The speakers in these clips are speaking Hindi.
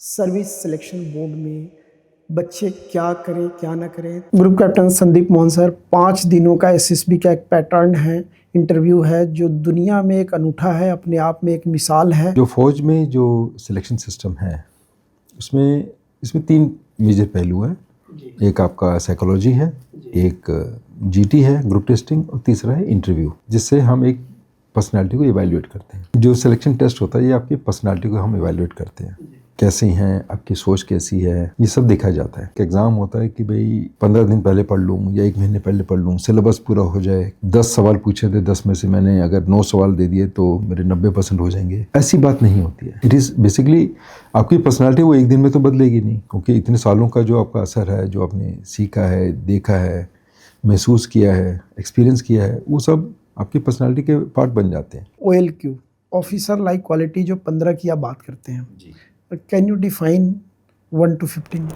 सर्विस सिलेक्शन बोर्ड में बच्चे क्या करें क्या ना करें। Group captain Sandeep Mohan sir, 5 दिनों का एसएसबी का एक पैटर्न है, इंटरव्यू है जो दुनिया में एक अनूठा है, अपने आप में एक मिसाल है। जो फौज में जो सिलेक्शन सिस्टम है इसमें 3 मेजर पहलू हैं। एक आपका साइकोलॉजी है, एक जीटी है ग्रुप टेस्टिंग, और तीसरा है इंटरव्यू, जिससे हम एक पर्सनालिटी को इवैल्यूएट करते हैं। जो सिलेक्शन टेस्ट होता है ये आपकी पर्सनालिटी को हम इवैल्यूएट करते हैं, कैसी हैं, आपकी सोच कैसी है, ये सब देखा जाता है। एग्ज़ाम होता है कि भाई 15 दिन पहले पढ़ लूँ या 1 महीने पहले पढ़ लूँ, सिलेबस पूरा हो जाए। 10 सवाल पूछे थे, 10 में से मैंने अगर 9 सवाल दे दिए तो मेरे 90% हो जाएंगे। ऐसी बात नहीं होती है। इट इज़ बेसिकली आपकी पर्सनालिटी वो एक दिन में तो बदलेगी नहीं, क्योंकि इतने सालों का जो आपका असर है, जो आपने सीखा है, देखा है, महसूस किया है, एक्सपीरियंस किया है, वो सब आपकी पर्सनालिटी के पार्ट बन जाते हैं। OLQ ऑफिसर लाइक क्वालिटी जो 15 की आप बात करते हैं, कैन यू डिफाइन 1 to 15?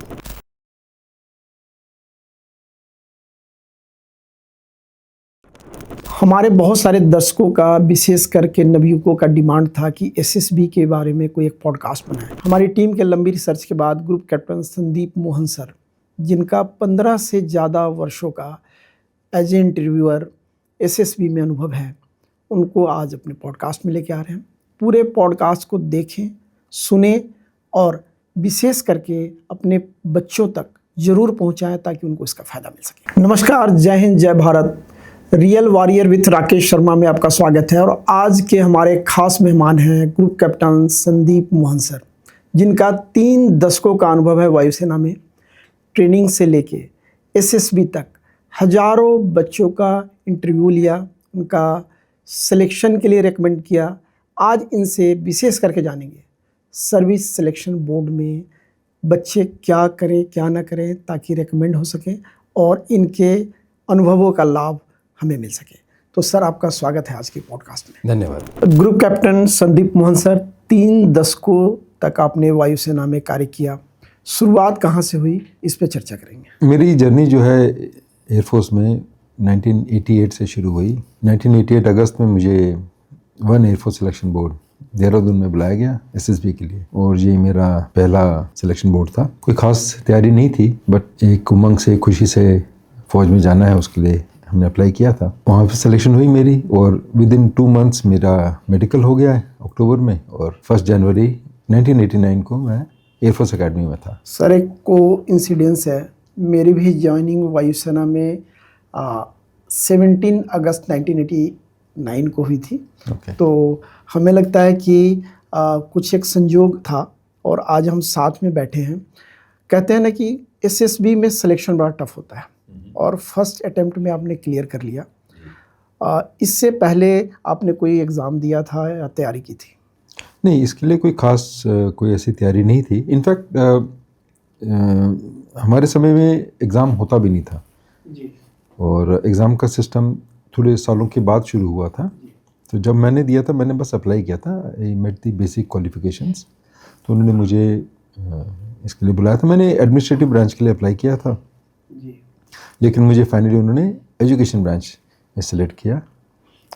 हमारे बहुत सारे दर्शकों का, विशेष करके नवयुवकों का डिमांड था कि एसएसबी के बारे में कोई एक पॉडकास्ट बनाए। हमारी टीम के लंबी रिसर्च के बाद group captain Sandeep Mohan sir, जिनका 15 से ज़्यादा वर्षों का एज ए इंटरव्यूअर एसएसबी में अनुभव है, उनको आज अपने पॉडकास्ट में लेके आ रहे हैं। पूरे पॉडकास्ट को देखें, सुने और विशेष करके अपने बच्चों तक जरूर पहुंचाएं ताकि उनको इसका फ़ायदा मिल सके। नमस्कार, जय हिंद, जय Bharat. Real warrior with Rakesh Sharma में आपका स्वागत है। और आज के हमारे खास मेहमान हैं group captain Sandeep Mohan sir, जिनका 3 दशकों का अनुभव है वायुसेना में। ट्रेनिंग से लेके एसएसबी तक हजारों बच्चों का इंटरव्यू लिया, उनका सिलेक्शन के लिए रेकमेंड किया। आज इनसे विशेष करके जानेंगे सर्विस सिलेक्शन बोर्ड में बच्चे क्या करें क्या ना करें ताकि रेकमेंड हो सके और इनके अनुभवों का लाभ हमें मिल सके। तो सर, आपका स्वागत है आज के पॉडकास्ट में। धन्यवाद। Group captain Sandeep Mohan sir, 3 दशकों तक आपने वायुसेना में कार्य किया। शुरुआत कहाँ से हुई, इस पे चर्चा करेंगे। मेरी जर्नी जो है एयरफोर्स में 1988 से शुरू हुई। 1988 अगस्त में मुझे 1 एयरफोर्स सिलेक्शन बोर्ड देहरादून में बुलाया गया एसएसबी के लिए, और ये मेरा पहला सिलेक्शन बोर्ड था। कोई खास तैयारी नहीं थी, बट एक उमंग से, खुशी से फौज में जाना है, उसके लिए हमने अप्लाई किया था। वहाँ पे सिलेक्शन हुई मेरी, और विद इन 2 मंथ्स मेरा मेडिकल हो गया है अक्टूबर में, और 1 जनवरी 1989 को मैं एयरफोर्स अकेडमी में था। सर, एक को इंसिडेंस है, मेरी भी ज्वाइनिंग वायुसेना में 17 अगस्त 1989 को हुई थी। तो हमें लगता है कि कुछ एक संयोग था और आज हम साथ में बैठे हैं। कहते हैं ना कि एसएसबी में सिलेक्शन बड़ा टफ होता है, और फर्स्ट अटेम्प्ट में आपने क्लियर कर लिया। इससे पहले आपने कोई एग्ज़ाम दिया था या तैयारी की थी? नहीं, इसके लिए कोई खास कोई ऐसी तैयारी नहीं थी। इनफैक्ट हमारे समय में एग्ज़ाम होता भी नहीं था जी। और एग्ज़ाम का सिस्टम थोड़े सालों के बाद शुरू हुआ था। तो जब मैंने दिया था, मैंने बस अप्लाई किया था, I met the basic qualifications, तो उन्होंने मुझे इसके लिए बुलाया था। मैंने एडमिनिस्ट्रेटिव ब्रांच के लिए अप्लाई किया था जी। लेकिन मुझे फाइनली उन्होंने एजुकेशन ब्रांच में सेलेक्ट किया,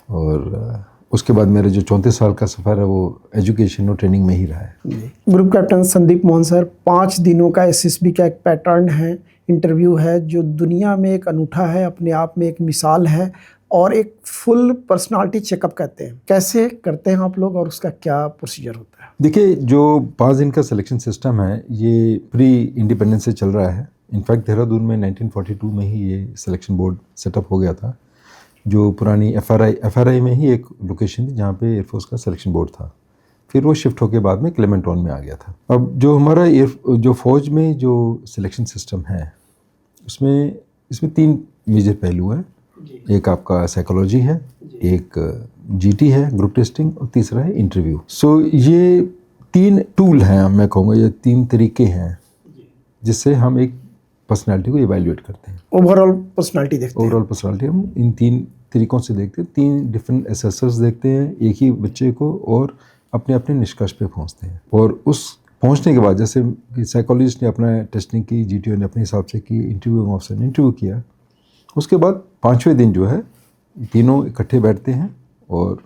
और उसके बाद मेरे जो 34 साल का सफ़र है वो एजुकेशन और ट्रेनिंग में ही रहा है। Group captain Sandeep Mohan sir, 5 दिनों का एसएसबी का एक पैटर्न है, इंटरव्यू है जो दुनिया में एक अनूठा है, अपने आप में एक मिसाल है, और एक फुल पर्सनालिटी चेकअप कहते हैं। कैसे करते हैं आप लोग और उसका क्या प्रोसीजर होता है? देखिए, जो 5 दिन का सिलेक्शन सिस्टम है ये प्री इंडिपेंडेंस से चल रहा है। इनफैक्ट देहरादून में 1942 में ही ये सिलेक्शन बोर्ड सेटअप हो गया था। जो पुरानी एफआरआई में ही एक लोकेशन थी जहाँ पे एयरफोर्स का सिलेक्शन बोर्ड था। फिर वो शिफ्ट होकर बाद में क्लेमेंटॉन में आ गया था। अब जो हमारा जो फौज में जो सिलेक्शन सिस्टम है इसमें 3 मेजर पहलू हैं। एक आपका साइकोलॉजी है, एक जीटी है ग्रुप टेस्टिंग, और तीसरा है इंटरव्यू। सो ये 3 टूल हैं, मैं कहूँगा ये 3 तरीके हैं जिससे हम एक पर्सनालिटी को इवैल्यूएट करते हैं। ओवरऑल पर्सनालिटी देखते हैं। ओवरऑल पर्सनालिटी हम इन 3 तरीकों से देखते हैं। 3 डिफरेंट असेसर्स देखते हैं एक ही बच्चे को, और अपने अपने निष्कर्ष पे पहुंचते हैं। और उस पहुंचने के बाद, जैसे साइकोलॉजिस्ट ने अपना टेस्टिंग की, जीटीओ ने अपने हिसाब से की, इंटरव्यू ऑफिसर ने इंटरव्यू किया, उसके बाद 5वें दिन जो है तीनों इकट्ठे बैठते हैं और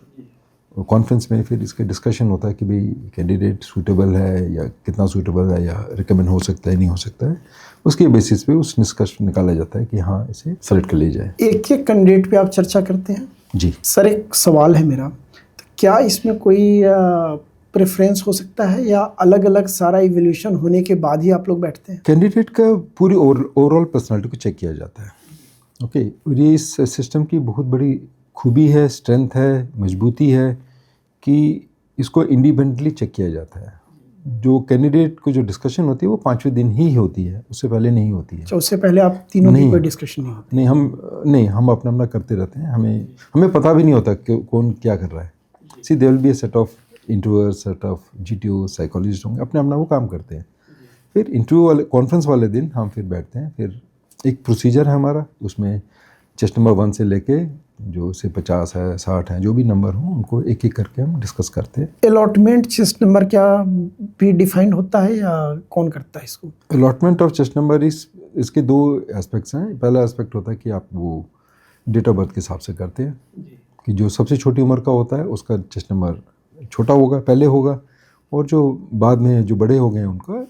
कॉन्फ्रेंस में फिर इसका डिस्कशन होता है कि भाई कैंडिडेट सूटेबल है या कितना सूटेबल है या रिकमेंड हो सकता है नहीं हो सकता है। उसके बेसिस पे उस निष्कर्ष निकाला जाता है कि हाँ इसे सेलेक्ट कर लिया जाए। एक एक कैंडिडेट पे आप चर्चा करते हैं? जी सर, एक सवाल है मेरा, तो क्या इसमें कोई प्रेफरेंस हो सकता है या अलग अलग सारा इवोल्यूशन होने के बाद ही आप लोग बैठते हैं? कैंडिडेट का पूरी ओवरऑल पर्सनालिटी को चेक किया जाता है। ओके, और ये इस सिस्टम की बहुत बड़ी खूबी है, स्ट्रेंथ है, मजबूती है कि इसको इंडिपेंडेंटली चेक किया जाता है। जो कैंडिडेट को जो डिस्कशन होती है वो 5वें दिन ही होती है, उससे पहले नहीं होती है। अच्छा, उससे पहले आप तीनों की कोई डिस्कशन नहीं होती? नहीं, हम अपना अपना करते रहते हैं। हमें पता भी नहीं होता कि कौन क्या कर रहा है। See there will be a set of interviewer, set of GTO, psychologist होंगे, अपने अपना वो काम करते हैं। फिर इंटरव्यू वाले कॉन्फ्रेंस वाले दिन हम फिर बैठते हैं। फिर एक प्रोसीजर है हमारा, उसमें चेस्ट नंबर 1 से लेके जो से 50 है, 60 है, जो भी नंबर हो उनको एक एक करके हम डिस्कस करते हैं। अलॉटमेंट चेस्ट नंबर क्या भी डिफाइंड होता है या कौन करता है इसको? अलॉटमेंट ऑफ चेस्ट नंबर इसके 2 एस्पेक्ट्स हैं। पहला एस्पेक्ट होता है कि आप वो डेट ऑफ बर्थ के हिसाब से करते हैं कि जो सबसे छोटी उम्र का होता है उसका चेस्ट नंबर छोटा होगा, पहले होगा, और जो बाद में जो बड़े हो गए हैं उनका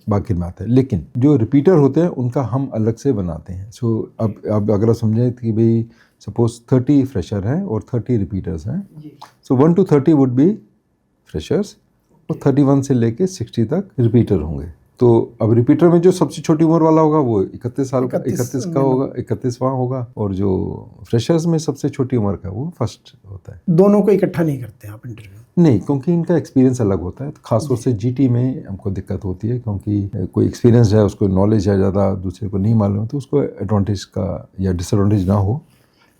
बाकी में आता है। लेकिन जो रिपीटर होते हैं उनका हम अलग से बनाते हैं। सो अब अगर आप समझें कि भाई सपोज 30 फ्रेशर हैं और 30 रिपीटर्स हैं, सो 1 to 30 वुड बी फ्रेशर्स और 31 से लेके 60 तक रिपीटर होंगे। तो अब रिपीटर में जो सबसे छोटी उम्र वाला होगा वो 31 साल का 31 का होगा, 31वां होगा, और जो फ्रेशर्स में सबसे छोटी उम्र का वो फर्स्ट होता है। दोनों को इकट्ठा नहीं करते हैं आप इंटरव्यू? नहीं, क्योंकि इनका एक्सपीरियंस अलग होता है। तो खासतौर से जीटी में हमको दिक्कत होती है, क्योंकि कोई एक्सपीरियंस है, उसको नॉलेज है ज़्यादा, दूसरे को नहीं मालूम, तो उसको एडवांटेज का या डिसएडवांटेज ना हो,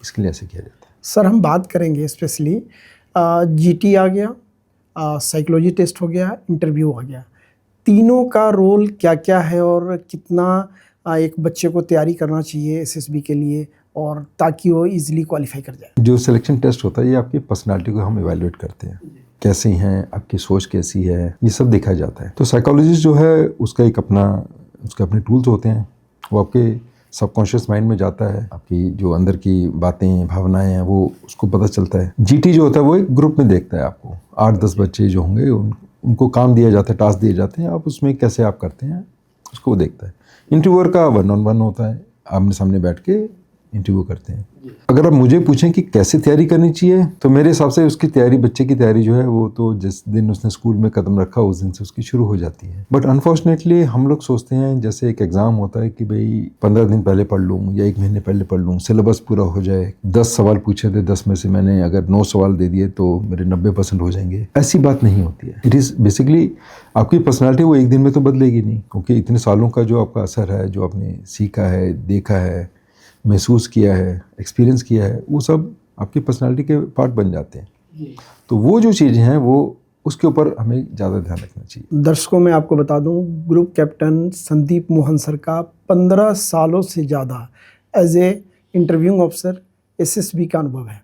इसके लिए ऐसे किया जाता है। सर, हम बात करेंगे स्पेशली जीटी आ गया, साइकोलॉजी टेस्ट हो गया, इंटरव्यू आ गया, तीनों का रोल क्या क्या है और कितना एक बच्चे को तैयारी करना चाहिए एसएसबी के लिए, और ताकि वो इजीली क्वालिफाई कर जाए? जो सिलेक्शन टेस्ट होता है ये आपकी पर्सनालिटी को हम इवैल्यूएट करते हैं, कैसे हैं, आपकी सोच कैसी है, ये सब देखा जाता है। तो साइकोलॉजिस्ट जो है उसका उसके अपने टूल्स होते हैं। वो आपके सबकॉन्शियस माइंड में जाता है, आपकी जो अंदर की बातें, भावनाएं हैं, वो उसको पता चलता है। जीटी जो होता है वो एक ग्रुप में देखता है आपको, 8-10 बच्चे जो होंगे उनको काम दिया जाता है, टास्क दिए जाते हैं, आप उसमें कैसे आप करते हैं उसको वो देखता है। इंटरव्यूअर का 1-on-1 होता है, आमने सामने बैठ के इंटरव्यू करते हैं। अगर आप मुझे पूछें कि कैसे तैयारी करनी चाहिए, तो मेरे हिसाब से उसकी तैयारी, बच्चे की तैयारी जो है वो तो जिस दिन उसने स्कूल में कदम रखा उस दिन से उसकी शुरू हो जाती है। बट अनफॉर्चुनेटली हम लोग सोचते हैं जैसे एक एग्ज़ाम होता है कि भाई 15 दिन पहले पढ़ लूँ या 1 महीने पहले पढ़ लूँ, सिलेबस पूरा हो जाए, 10 सवाल पूछे थे, 10 में से मैंने अगर 9 सवाल दे दिए तो मेरे 90% हो जाएंगे। ऐसी बात नहीं होती है। इट इज़ बेसिकली आपकी पर्सनैलिटी वो एक दिन में तो बदलेगी नहीं, क्योंकि इतने सालों का जो आपका असर है, जो आपने सीखा है, देखा है, महसूस किया है, एक्सपीरियंस किया है, वो सब आपकी पर्सनालिटी के पार्ट बन जाते हैं। तो वो जो चीज़ें हैं वो उसके ऊपर हमें ज़्यादा ध्यान रखना चाहिए। दर्शकों में आपको बता दूं, group captain Sandeep Mohan sir का 15 सालों से ज़्यादा as a interviewing officer SSB का अनुभव है।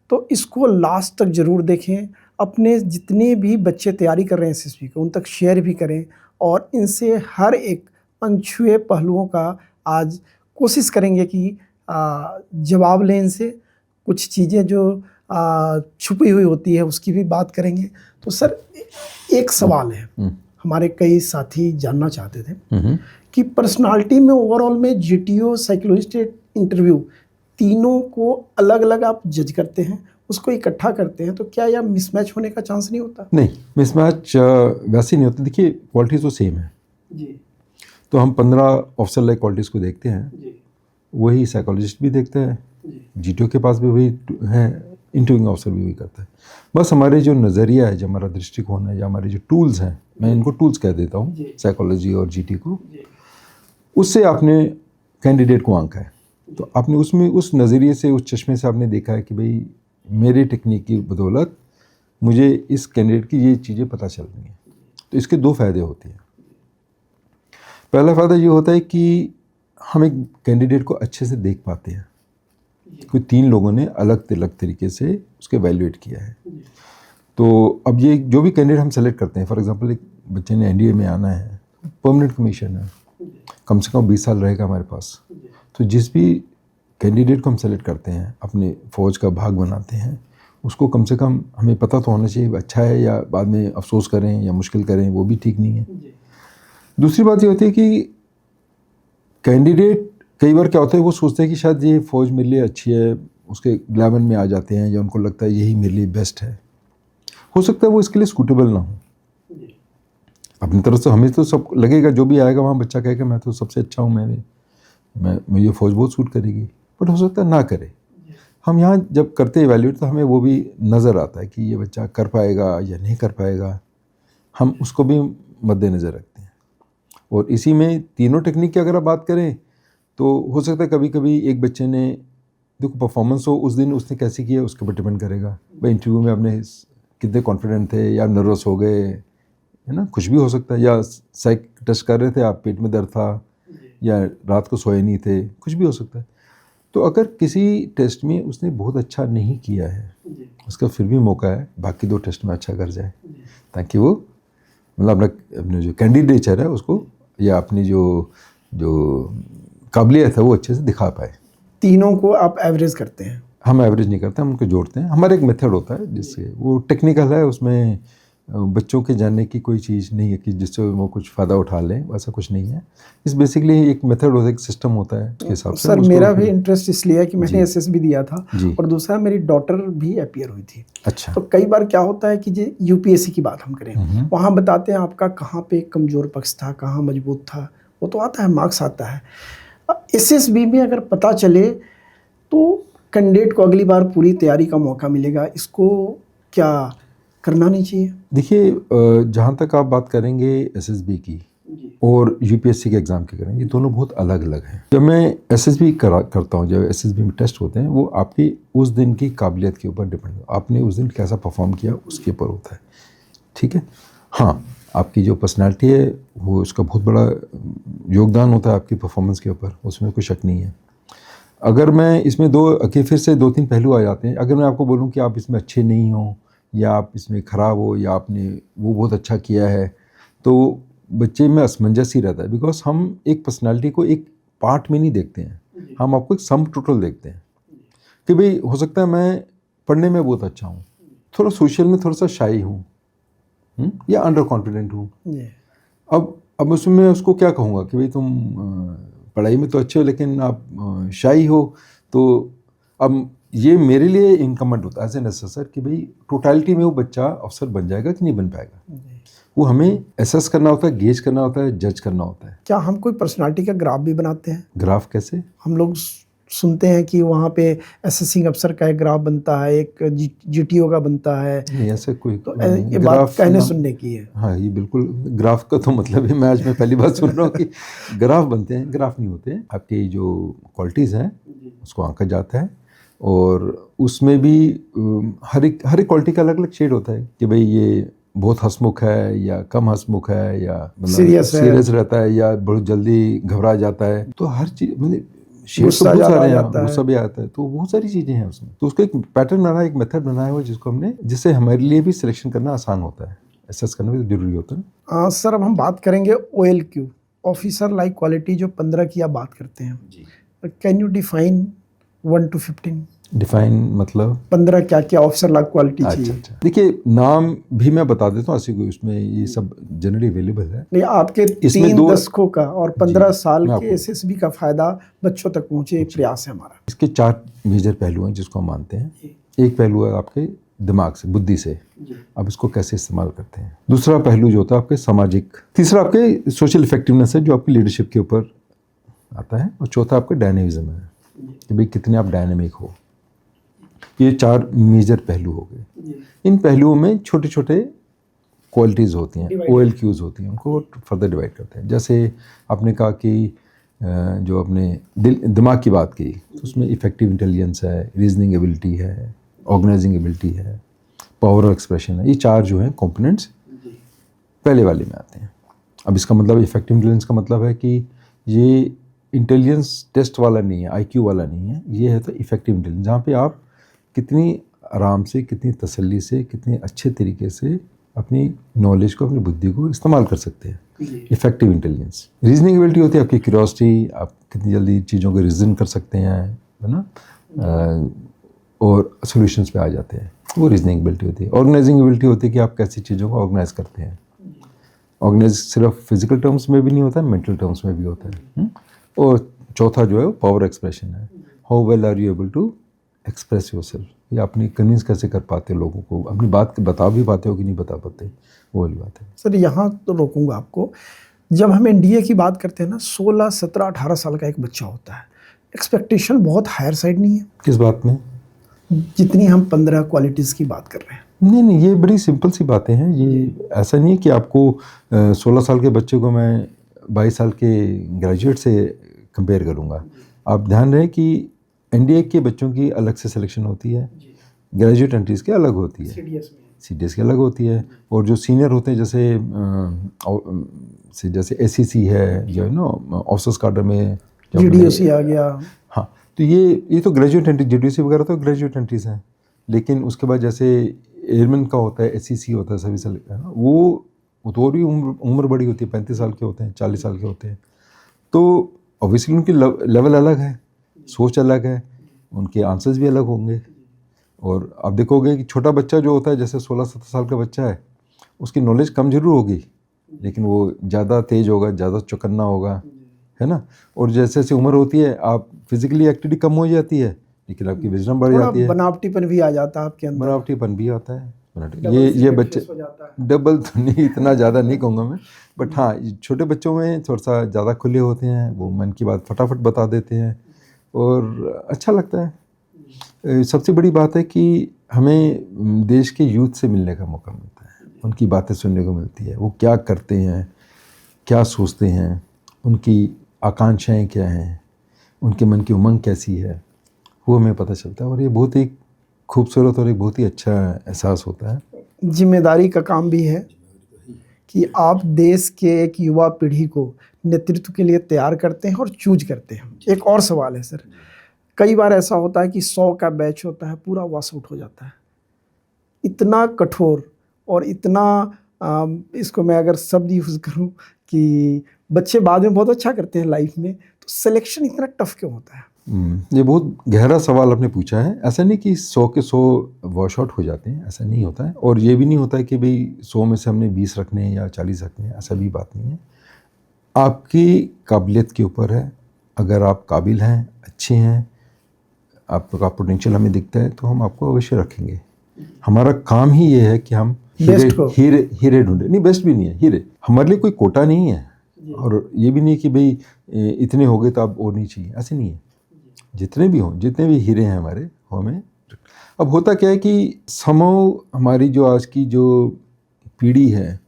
तो इसको लास्ट तक ज़रूर देखें, अपने जितने भी बच्चे तैयारी कर रहे हैं एसएसबी को उन तक शेयर भी करें, और इनसे हर एक अनछुए पहलुओं का आज कोशिश करेंगे कि जवाब लें इनसे। कुछ चीज़ें जो छुपी हुई होती है उसकी भी बात करेंगे। तो सर, एक सवाल है, हमारे कई साथी जानना चाहते थे कि पर्सनालिटी में ओवरऑल में जीटीओ, साइकोलॉजिस्ट, इंटरव्यू तीनों को अलग अलग आप जज करते हैं, उसको इकट्ठा करते हैं, तो क्या यह मिसमैच होने का चांस नहीं होता? नहीं, मिसमैच वैसे नहीं होता। देखिए, क्वालिटीज़ तो सेम है जी। तो हम 15 ऑफिसर लाइक क्वालिटीज़ को देखते हैं जी। वही साइकोलॉजिस्ट भी देखते हैं, जीटीओ के पास भी वही है, इंटरव्यूइंग ऑफिसर भी वही करता है। बस हमारे जो नज़रिया है, जो हमारा दृष्टिकोण है, या हमारे जो टूल्स हैं, मैं इनको टूल्स कह देता हूँ, साइकोलॉजी और जीटी को, उससे आपने कैंडिडेट को आंका है। तो आपने उसमें उस नज़रिए से, उस चश्मे से आपने देखा है कि भाई मेरे टेक्निक की बदौलत मुझे इस कैंडिडेट की ये चीज़ें पता चल रही हैं। तो इसके 2 फ़ायदे होते हैं। पहला फ़ायदा ये होता है कि हम एक कैंडिडेट को अच्छे से देख पाते हैं। कोई 3 लोगों ने अलग अलग तरीके से उसके वैल्यूएट किया है। तो अब ये जो भी कैंडिडेट हम सेलेक्ट करते हैं, फॉर एग्जांपल एक बच्चे ने एनडीए में आना है, परमानेंट कमीशन है, कम से कम 20 साल रहेगा हमारे पास। तो जिस भी कैंडिडेट को हम सेलेक्ट करते हैं, अपने फ़ौज का भाग बनाते हैं, उसको कम से कम हमें पता तो होना चाहिए अच्छा है या बाद में अफसोस करें या मुश्किल करें, वो भी ठीक नहीं है। दूसरी बात ये होती है कि कैंडिडेट कई बार क्या होता है, वो सोचते हैं कि शायद ये फ़ौज मेरे लिए अच्छी है, उसके ग्लैमर में आ जाते हैं या उनको लगता है यही मेरे लिए बेस्ट है। हो सकता है वो इसके लिए सूटेबल ना हो। अपनी तरफ से हमें तो सब लगेगा, जो भी आएगा वहाँ बच्चा कहेगा मैं तो सबसे अच्छा हूँ, मुझे फ़ौज बहुत सूट करेगी, बट हो सकता है ना करे। हम यहाँ जब करते हैं इवैल्यूएट तो हमें वो भी नज़र आता है कि ये बच्चा कर पाएगा या नहीं कर पाएगा, हम उसको भी मद्देनज़र रखते हैं। और इसी में तीनों टेक्निक की अगर आप बात करें तो हो सकता है कभी कभी एक बच्चे ने, देखो परफॉर्मेंस हो उस दिन उसने कैसे किया उसके ऊपर डिपेंड करेगा। भाई इंटरव्यू में आपने कितने कॉन्फिडेंट थे या नर्वस हो गए, है ना, कुछ भी हो सकता है, या साइक टेस्ट कर रहे थे आप, पेट में दर्द था या रात को सोए नहीं थे, कुछ भी हो सकता है। तो अगर किसी टेस्ट में उसने बहुत अच्छा नहीं किया है, उसका फिर भी मौका है बाकी 2 टेस्ट में अच्छा कर जाए, ताकि वो मतलब अपने जो कैंडिडेचर है उसको या अपनी जो काबिलियत है वो अच्छे से दिखा पाए। तीनों को आप एवरेज करते हैं? हम एवरेज नहीं करते, हम उनको जोड़ते हैं। हमारा एक मेथड होता है जिससे वो टेक्निकल है, उसमें बच्चों के जानने की कोई चीज़ नहीं है कि जिससे वो कुछ फ़ायदा उठा लें, वैसा कुछ नहीं है। इस बेसिकली एक मेथड होता है, एक सिस्टम होता है, उसके हिसाब से। सर मेरा भी इंटरेस्ट इसलिए है कि मैंने एसएसबी दिया था जी। और दूसरा मेरी डॉटर भी अपीयर हुई थी। अच्छा। तो कई बार क्या होता है कि जो यूपीएससी की बात हम करें, वहाँ बताते हैं आपका कहाँ पे कमज़ोर पक्ष था, कहाँ मजबूत था, वो तो आता है, मार्क्स आता है। एसएसबी में अगर पता चले तो कैंडिडेट को अगली बार पूरी तैयारी का मौका मिलेगा, इसको क्या करना नहीं चाहिए? देखिए, जहाँ तक आप बात करेंगे एसएसबी की और यूपीएससी के एग्ज़ाम की करेंगे, ये दोनों बहुत अलग अलग हैं। जब मैं एसएसबी करता हूँ, जब एसएसबी में टेस्ट होते हैं, वो आपकी उस दिन की काबिलियत के ऊपर डिपेंड है, आपने उस दिन कैसा परफॉर्म किया उसके ऊपर होता है, ठीक है। हाँ, आपकी जो पर्सनैलिटी है वो उसका बहुत बड़ा योगदान होता है आपकी परफॉर्मेंस के ऊपर, उसमें कोई शक नहीं है। अगर मैं इसमें फिर से 2-3 पहलू आ जाते हैं। अगर मैं आपको बोलूँ कि आप इसमें अच्छे नहीं हो या आप इसमें ख़राब हो या आपने वो बहुत अच्छा किया है, तो बच्चे में असमंजस ही रहता है। बिकॉज हम एक पर्सनालिटी को एक पार्ट में नहीं देखते हैं, हम आपको एक सम टोटल देखते हैं कि भाई हो सकता है मैं पढ़ने में बहुत अच्छा हूँ, थोड़ा सोशल में थोड़ा सा शाई हूँ या अंडर कॉन्फिडेंट हूँ। अब उसमें मैं उसको क्या कहूँगा कि भाई तुम पढ़ाई में तो अच्छे हो लेकिन आप शाई हो, तो अब ये मेरे लिए इनकमेंट होता है एज एन असेसर कि भाई टोटलिटी में वो बच्चा अफसर बन जाएगा कि नहीं बन पाएगा। वो हमें एसेस करना होता है, गेज करना होता है, जज करना होता है। क्या हम कोई पर्सनालिटी का ग्राफ भी बनाते हैं? ग्राफ कैसे? हम लोग सुनते हैं कि वहाँ पे असेसिंग अफसर का एक ग्राफ बनता है, एक जीटीओ का बनता है। नहीं, ऐसे कोई तो ये बात कहने सुनने की है। हाँ, ये बिल्कुल ग्राफ का तो मतलब है, मैं आज मैं पहली बार सुन रहा हूँ कि ग्राफ बनते हैं। ग्राफ नहीं होते हैं, आपकी जो क्वालिटीज़ हैं उसको आंका जाता है और उसमें भी हर एक क्वालिटी का अलग अलग शेड होता है कि भाई ये बहुत हंसमुख है या कम हंसमुख है या मतलब सीरियस रहता है या बहुत जल्दी घबरा जाता है। तो हर चीज़ मतलब शेड तो बहुत सारे हैं, गुस्सा भी आता है, तो बहुत सारी चीज़ें हैं उसमें। तो उसको एक पैटर्न बनाया, एक मेथड बनाया हुआ जिसको हमने, जिससे हमारे लिए भी सिलेक्शन करना आसान होता है, एसेस करना भी जरूरी होता है। सर अब हम बात करेंगे OLQ, ऑफिसर लाइक क्वालिटी, जो 15 की आप बात करते हैं। Can you define 1 to 15? Define मतलब 15 क्या क्या ऑफिसर लाइक क्वालिटी चाहिए? अच्छा। देखिए, नाम भी मैं बता देता हूँ, ऐसी कोई उसमें ये सब जनरली अवेलेबल है। नहीं, आपके 3 दशकों का और 15 साल के एसएसबी का फायदा बच्चों तक पहुँचे, एक प्रयास है हमारा। इसके 4 मेजर पहलू हैं जिसको हम मानते हैं। एक पहलू है आपके दिमाग से, बुद्धि से, आप इसको कैसे इस्तेमाल करते हैं। दूसरा पहलू जो होता है आपके सामाजिक। तीसरा आपके सोशल इफेक्टिवनेस है जो आपकी लीडरशिप के ऊपर आता है। और चौथा आपका डायनेमिज्म है कि भाई कितने आप डायनेमिक हो। ये 4 मेजर पहलू हो गए। इन पहलुओं में छोटे छोटे क्वालिटीज़ होती हैं, OLQs होती हैं, उनको फर्दर डिवाइड करते हैं। जैसे आपने कहा कि जो आपने दिमाग की बात की, तो उसमें इफेक्टिव इंटेलिजेंस है, रीजनिंग एबिलिटी है, ऑर्गेनाइजिंग एबिलिटी है, पावर ऑफ एक्सप्रेशन है। ये 4 जो हैं कंपोनेंट्स पहले वाले में आते हैं। अब इसका मतलब इफेक्टिव इंटेलिजेंस का मतलब है कि ये इंटेलिजेंस टेस्ट वाला नहीं है, IQ वाला नहीं है, ये है तो इफेक्टिव इंटेलिजेंस, जहाँ पे आप कितनी आराम से, कितनी तसल्ली से, कितने अच्छे तरीके से अपनी नॉलेज को, अपनी बुद्धि को इस्तेमाल कर सकते हैं। Effective intelligence. रीजनिंग एबिलिटी होती है आपकी क्यूरियोसिटी, आप कितनी जल्दी चीज़ों को रीजन कर सकते हैं, है ना, और सॉल्यूशंस पे आ जाते हैं। वो रीजनिंग एबिलिटी होती है। ऑर्गेनाइजिंग एबिलिटी होती है कि आप कैसी चीज़ों को ऑर्गेनाइज करते हैं। ऑर्गेनाइज सिर्फ फिजिकल टर्म्स में भी नहीं होता है, मेंटल टर्म्स में भी होता है। और चौथा जो है वो पावर एक्सप्रेशन है। How well are you able to express yourself, ये अपनी कन्विंस कैसे कर पाते हो लोगों को, अपनी बात बता भी पाते हो कि नहीं बता पाते, वो वाली बात है। सर यहाँ तो रोकूंगा आपको। जब हम एनडीए की बात करते हैं ना, 16, 17, 18 साल का एक बच्चा होता है, एक्सपेक्टेशन बहुत हायर साइड नहीं है किस बात में? जितनी हम 15 क्वालिटीज़ की बात कर रहे हैं। नहीं, ये बड़ी सिंपल सी बातें हैं। ये ऐसा नहीं है कि आपको 16 साल के बच्चे को मैं 22 साल के ग्रेजुएट से कंपेयर करूँगा। आप ध्यान रहे कि एनडीए के बच्चों की अलग से सिलेक्शन होती है, ग्रेजुएट एंट्रीज़ की अलग होती है, सीडीएस की अलग होती है। और जो सीनियर होते हैं जैसे एससीसी है, जो है ना ऑफिसर्स कार्डर में जीडीओसी आ गया। हाँ, तो ये तो ग्रेजुएट एंट्री, जीडीओसी वगैरह तो ग्रेजुएट एंट्रीज हैं। लेकिन उसके बाद जैसे एयरमैन का होता है, एससीसी होता है, सभी साल वो तो और भी उम्र बड़ी होती है, 35 साल के होते हैं, 40 साल के होते हैं। तो ऑब्वियसली उनकी लेवल अलग है, सोच अलग है, उनके आंसर्स भी अलग होंगे। और आप देखोगे कि छोटा बच्चा जो होता है, जैसे 16-17 साल का बच्चा है, उसकी नॉलेज कम जरूर होगी, लेकिन वो ज़्यादा तेज होगा, ज़्यादा चौकन्ना होगा, है ना। और जैसे जैसे उम्र होती है, आप फिजिकली एक्टिविटी कम हो जाती है, लेकिन आपकी विजडम बढ़ जाती है, बनावटीपन भी आ जाता है आपके अंदर। बनावटीपन भी आता है। ये बच्चे डबल तो नहीं, इतना ज़्यादा नहीं कहूँगा मैं, बट हाँ, छोटे बच्चों में थोड़ा सा ज़्यादा खुले होते हैं, वो मन की बात फटाफट बता देते हैं और अच्छा लगता है। सबसे बड़ी बात है कि हमें देश के यूथ से मिलने का मौका मिलता है, उनकी बातें सुनने को मिलती है, वो क्या करते हैं, क्या सोचते हैं, उनकी आकांक्षाएं क्या हैं, उनके मन की उमंग कैसी है, वो हमें पता चलता है। और ये बहुत ही खूबसूरत और एक बहुत ही अच्छा एहसास होता है। जिम्मेदारी का काम भी है कि आप देश के एक युवा पीढ़ी को नेतृत्व के लिए तैयार करते हैं और चूज करते हैं। एक और सवाल है सर, कई बार ऐसा होता है कि 100 का बैच होता है, पूरा वॉश आउट हो जाता है। इतना कठोर और इतना इसको मैं अगर शब्द यूज़ करूं कि बच्चे बाद में बहुत अच्छा करते हैं लाइफ में, तो सिलेक्शन इतना टफ क्यों होता है? ये बहुत गहरा सवाल आपने पूछा है। ऐसा नहीं कि 100 के 100 वॉश आउट हो जाते हैं, ऐसा नहीं होता है। और ये भी नहीं होता है कि भाई 100 में से हमने 20 रखने हैं या 40 रखने हैं, ऐसा भी बात नहीं है। आपकी काबिलियत के ऊपर है। अगर आप काबिल हैं, अच्छे हैं, आपका पोटेंशियल हमें दिखता है, तो हम आपको अवश्य रखेंगे। हमारा काम ही ये है कि हम हीरे ढूंढे। नहीं, बेस्ट भी नहीं है, हीरे। हमारे लिए कोई कोटा नहीं है, और ये भी नहीं कि भाई इतने हो गए तो अब और नहीं चाहिए, ऐसे नहीं है। जितने भी हों, जितने भी हीरे हैं हमारे, वो हमें। अब होता क्या है कि समूह हमारी जो आज की जो पीढ़ी है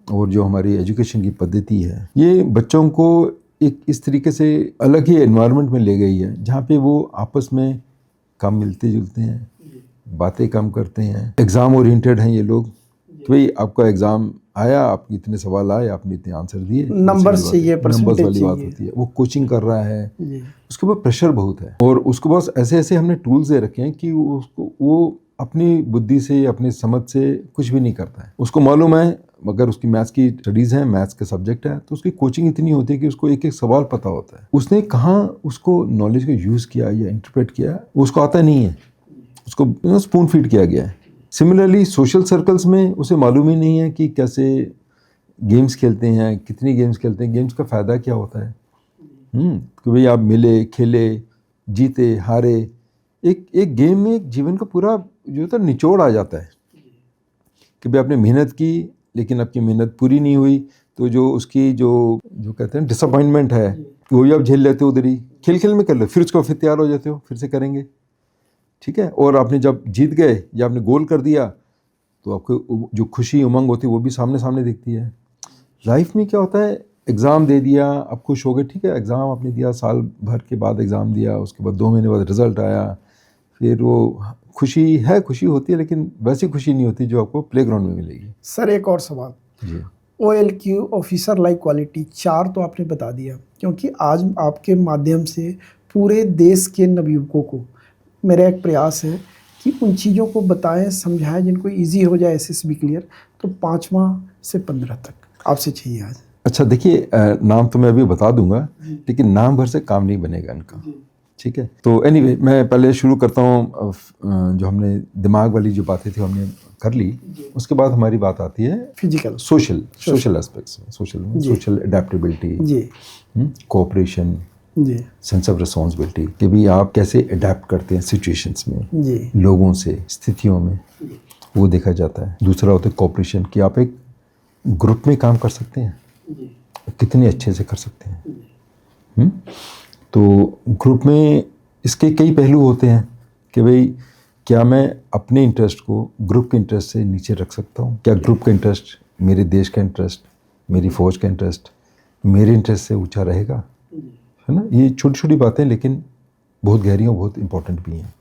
और जो हमारी एजुकेशन की पद्धति है, ये बच्चों को एक इस तरीके से अलग ही एनवायरनमेंट में ले गई है, जहाँ पे वो आपस में कम मिलते जुलते हैं, बातें कम करते हैं, एग्ज़ाम ओरिएंटेड हैं ये लोग। तो भाई आपका एग्ज़ाम आया, आपके इतने सवाल आए, आपने इतने आंसर दिए, नंबर्स चाहिए, नंबर्स वाली बात होती है। वो कोचिंग कर रहा है, उसके ऊपर प्रेशर बहुत है, और उसके पास ऐसे ऐसे हमने टूल्स दे रखे हैं कि वो अपनी बुद्धि से, अपनी समझ से कुछ भी नहीं करता है। उसको मालूम है, अगर उसकी मैथ्स की स्टडीज़ हैं, मैथ्स का सब्जेक्ट है, तो उसकी कोचिंग इतनी होती है कि उसको एक एक सवाल पता होता है। उसने कहाँ उसको नॉलेज को यूज़ किया या इंटरप्रेट किया, उसको आता नहीं है, उसको स्पून फीड किया गया है। सिमिलरली सोशल सर्कल्स में उसे मालूम ही नहीं है कि कैसे गेम्स खेलते हैं, कितनी गेम्स खेलते हैं, गेम्स का फ़ायदा क्या होता है। कि भाई आप मिले, खेले, जीते, हारे, एक गेम में एक जीवन का पूरा जो होता है निचोड़ आ जाता है कि भाई आपने मेहनत की, लेकिन आपकी मेहनत पूरी नहीं हुई, तो जो उसकी जो कहते हैं डिसअपॉइंटमेंट है, वो भी आप झेल लेते हो, उधर ही खेल में कर लो, फिर उसको फिर तैयार हो जाते हो, फिर से करेंगे, ठीक है। और आपने जब जीत गए या आपने गोल कर दिया, तो आपको जो खुशी उमंग होती है वो भी सामने सामने दिखती है। लाइफ में क्या होता है, एग्ज़ाम दे दिया, आप खुश हो गए, ठीक है, एग्ज़ाम आपने दिया, साल भर के बाद एग्ज़ाम दिया, उसके बाद 2 महीने बाद रिज़ल्ट आया, फिर वो खुशी होती है, लेकिन वैसी खुशी नहीं होती जो आपको प्लेग्राउंड में मिलेगी। सर एक और सवाल जी, OLQ ऑफिसर लाइक क्वालिटी 4 तो आपने बता दिया, क्योंकि आज आपके माध्यम से पूरे देश के नवयुवकों को मेरा एक प्रयास है कि उन चीज़ों को बताएं, समझाएं, जिनको इजी हो जाए SSB क्लियर। तो 5वां से 15 तक आपसे चाहिए आज। अच्छा देखिए, नाम तो मैं अभी बता दूंगा, लेकिन नाम भर से काम नहीं बनेगा इनका। ठीक है। तो एनीवे मैं पहले शुरू करता हूँ, जो हमने दिमाग वाली जो बातें थी हमने कर ली, उसके बाद हमारी बात आती है physical, social aspects, social adaptability, जी कोऑपरेशन, जी सेंस ऑफ रिस्पॉन्सिबिलिटी, कि भी आप कैसे अडेप्ट करते हैं सिचुएशंस में, जी लोगों से, स्थितियों में, वो देखा जाता है। दूसरा होता है कोऑपरेशन, कि आप एक ग्रुप में काम कर सकते हैं, कितने अच्छे से कर सकते हैं। तो ग्रुप में इसके कई पहलू होते हैं कि भाई क्या मैं अपने इंटरेस्ट को ग्रुप के इंटरेस्ट से नीचे रख सकता हूँ, क्या ग्रुप का इंटरेस्ट मेरे देश का इंटरेस्ट, मेरी फौज का इंटरेस्ट मेरे इंटरेस्ट से ऊंचा रहेगा, है ना। ये छोटी छोटी बातें लेकिन बहुत गहरी और बहुत इंपॉर्टेंट भी हैं,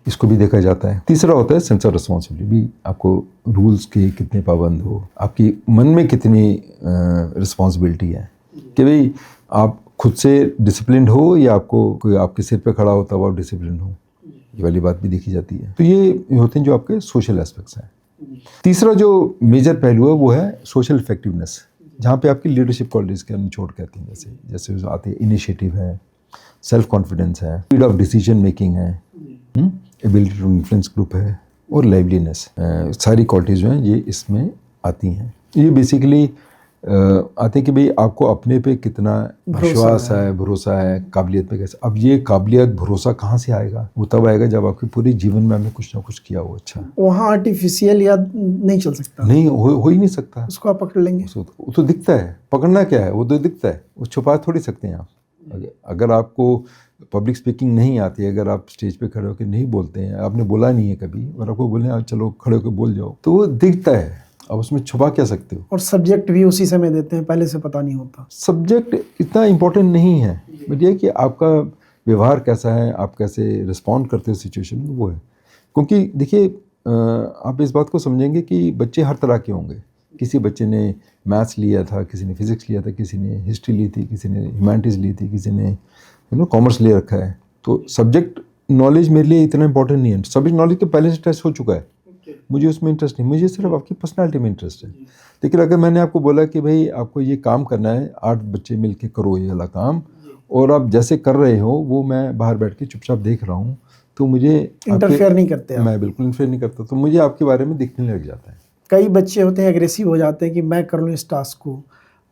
इसको भी देखा जाता है। तीसरा होता है सेंस ऑफ रिस्पॉन्सिबिलिटी, भी आपको रूल्स के कितने पाबंद हो, आपकी मन में कितनी रिस्पॉन्सिबिलिटी है, कि भाई आप खुद से डिसिप्लिन हो या आपको कोई आपके सिर पे खड़ा होता हुआ डिसिप्लिन हो, ये वाली बात भी देखी जाती है। तो ये होते हैं जो आपके सोशल एस्पेक्ट्स हैं। तीसरा जो मेजर पहलू है वो है सोशल इफेक्टिवनेस, जहाँ पे आपकी लीडरशिप क्वालिटीज़ के निचोड़ कहते हैं, जैसे आते हैं इनिशिएटिव है, सेल्फ कॉन्फिडेंस है, स्पीड ऑफ डिसीजन मेकिंग है, एबिलिटी टू इन्फ्लुएंस ग्रुप है, और लाइवलीनेस। सारी क्वालिटीज़ जो हैं ये इसमें आती हैं। ये बेसिकली आते हैं कि भाई आपको अपने पे कितना विश्वास है, भरोसा है, काबिलियत पे कैसे। अब ये काबिलियत भरोसा कहाँ से आएगा? वो तब आएगा जब आपके पूरे जीवन में आपने कुछ ना कुछ किया हो अच्छा। वहाँ आर्टिफिशियल या नहीं चल सकता, नहीं हो ही नहीं सकता। उसको आप पकड़ लेंगे, वो तो दिखता है, पकड़ना क्या है, वो तो दिखता है, वो छुपा थोड़ी सकते हैं आप। अगर आपको पब्लिक स्पीकिंग नहीं आती है, अगर आप स्टेज पे खड़े होकर नहीं बोलते हैं, आपने बोला नहीं है कभी, और आपको बोले चलो खड़े होकर बोल जाओ, तो वो दिखता है, अब उसमें छुपा क्या सकते हो। और सब्जेक्ट भी उसी समय देते हैं, पहले से पता नहीं होता। सब्जेक्ट इतना इम्पोर्टेंट नहीं है, बट ये कि आपका व्यवहार कैसा है, आप कैसे रिस्पॉन्ड करते हो सिचुएशन में, वो है। क्योंकि देखिए आप इस बात को समझेंगे कि बच्चे हर तरह के होंगे। किसी बच्चे ने मैथ्स लिया था, किसी ने फिजिक्स लिया था, किसी ने हिस्ट्री ली थी, किसी ने ह्यूमैनिटीज़ ली थी, किसी ने कॉमर्स ले रखा है। तो सब्जेक्ट नॉलेज मेरे लिए इतना इंपॉर्टेंट नहीं है। सब्जेक्ट नॉलेज तो पहले से टेस्ट हो चुका है, मुझे उसमें इंटरेस्ट नहीं, मुझे सिर्फ आपकी पर्सनालिटी में इंटरेस्ट है। लेकिन अगर मैंने आपको बोला कि भाई आपको ये काम करना है, 8 बच्चे मिलके करो ये वाला काम, और आप जैसे कर रहे हो वो मैं बाहर बैठ के चुपचाप देख रहा हूँ, तो मुझे इंटरफेयर नहीं करते आप। मैं बिल्कुल इंटरफेयर नहीं करता, तो मुझे आपके बारे में दिखने लग जाता है। कई बच्चे होते हैं एग्रेसिव हो जाते हैं कि मैं कर लूँ इस टास्क को,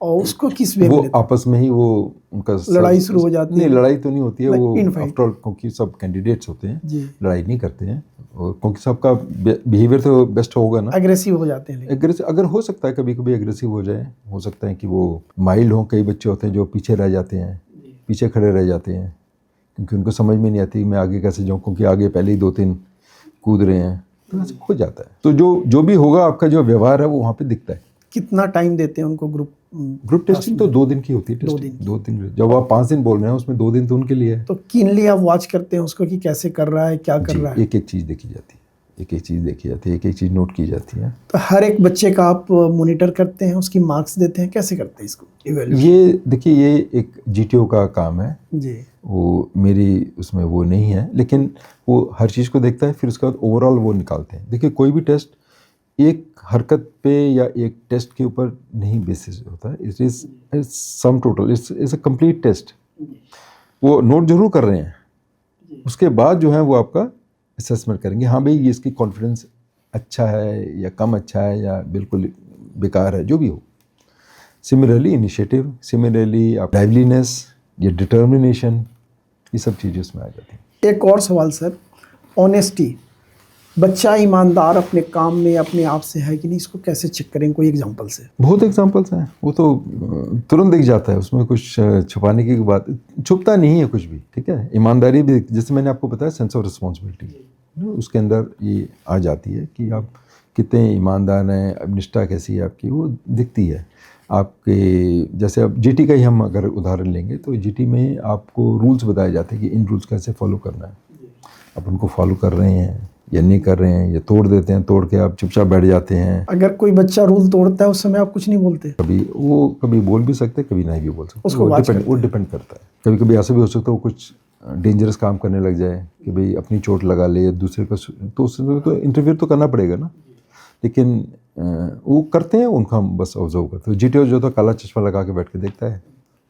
और उसको किस वे में वो आपस में ही वो उनका लड़ाई शुरू हो जाती है। नहीं, लड़ाई तो नहीं होती है, वो इनफाइट। आफ्टर ऑल क्योंकि सब कैंडिडेट्स होते हैं, जी, लड़ाई नहीं करते हैं, और क्योंकि सबका बिहेवियर तो बेस्ट होगा ना। एग्रेसिव हो जाते हैं लेकिन। एग्रेसिव अगर हो सकता है कभी कभी एग्रेसिव हो जाए, हो सकता है कि वो माइल्ड हों। कई बच्चे होते हैं जो पीछे रह जाते हैं, पीछे खड़े रह जाते हैं, क्योंकि उनको समझ में नहीं आती मैं आगे कैसे जाऊँ, क्योंकि आगे पहले ही 2-3 कूद रहे हैं, तो ऐसे हो जाता है। तो जो भी होगा आपका जो व्यवहार है वो वहाँ पे दिखता है। कितना टाइम देते हैं उनको ग्रुप टेस्टिंग तो 2 दिन की होती है। 2 दिन। जब आप 5 दिन बोल रहे हैं उसमें 2 दिन तो उनके लिए है। तो कीनली आप वॉच करते हैं उसको कि कैसे कर रहा है, क्या कर रहा है। एक एक चीज़ देखी जाती है, एक एक चीज़ देखी जाती है, एक एक चीज़ नोट की जाती है। तो हर एक बच्चे का आप मॉनिटर करते हैं, उसकी मार्क्स देते हैं, कैसे करते हैं इसको इवैल्यूएट? ये देखिए ये एक GTO का काम है जी, वो मेरी उसमें वो नहीं है, लेकिन वो हर चीज़ को देखता है, फिर उसके बाद ओवरऑल वो निकालते हैं। देखिए कोई भी टेस्ट एक हरकत पे या एक टेस्ट के ऊपर नहीं बेसिस होता है, it is some total, it's a complete test. वो नोट जरूर कर रहे हैं, उसके बाद जो है वो आपका असेसमेंट करेंगे, हाँ भाई ये इसकी कॉन्फिडेंस अच्छा है या कम अच्छा है या बिल्कुल बेकार है, जो भी हो। सिमिलरली इनिशिएटिव, सिमिलरली आप लाइवलीनेस या डिटर्मिनेशन, ये सब चीज़ें उसमें आ जाती हैं। एक और सवाल सर, ऑनेस्टी, बच्चा ईमानदार अपने काम में अपने आप से है कि नहीं, इसको कैसे चेक करें कोई एग्जांपल से? बहुत एग्जांपल्स हैं, वो तो तुरंत दिख जाता है, उसमें कुछ छुपाने की बात छुपता नहीं है कुछ भी, ठीक है। ईमानदारी भी, जैसे मैंने आपको बताया सेंस ऑफ रिस्पॉन्सिबिलिटी, उसके अंदर ये आ जाती है कि आप कितने ईमानदार हैं, अब निष्ठा कैसी है आपकी, वो दिखती है आपके। जैसे अब GT का ही हम अगर उदाहरण लेंगे तो GT में आपको रूल्स बताए जाते हैं कि इन रूल्स कैसे फॉलो करना है, आप उनको फॉलो कर रहे हैं या नहीं कर रहे हैं, या तोड़ देते हैं, तोड़ के आप चुपचाप बैठ जाते हैं। अगर कोई बच्चा रूल तोड़ता है उस समय आप कुछ नहीं बोलते? कभी बोल भी सकते, कभी नहीं भी बोल सकते, उसको वो डिपेंड करता है। कभी कभी ऐसा भी हो सकता है वो कुछ डेंजरस काम करने लग जाए कि भाई अपनी चोट लगा ले या दूसरे को, तो उसमें तो इंटरव्यू तो करना पड़ेगा ना। लेकिन वो करते हैं, उनका हम बस ऑब्जर्व करते हैं। GTO जो था काला चश्मा लगा के बैठ के देखता है,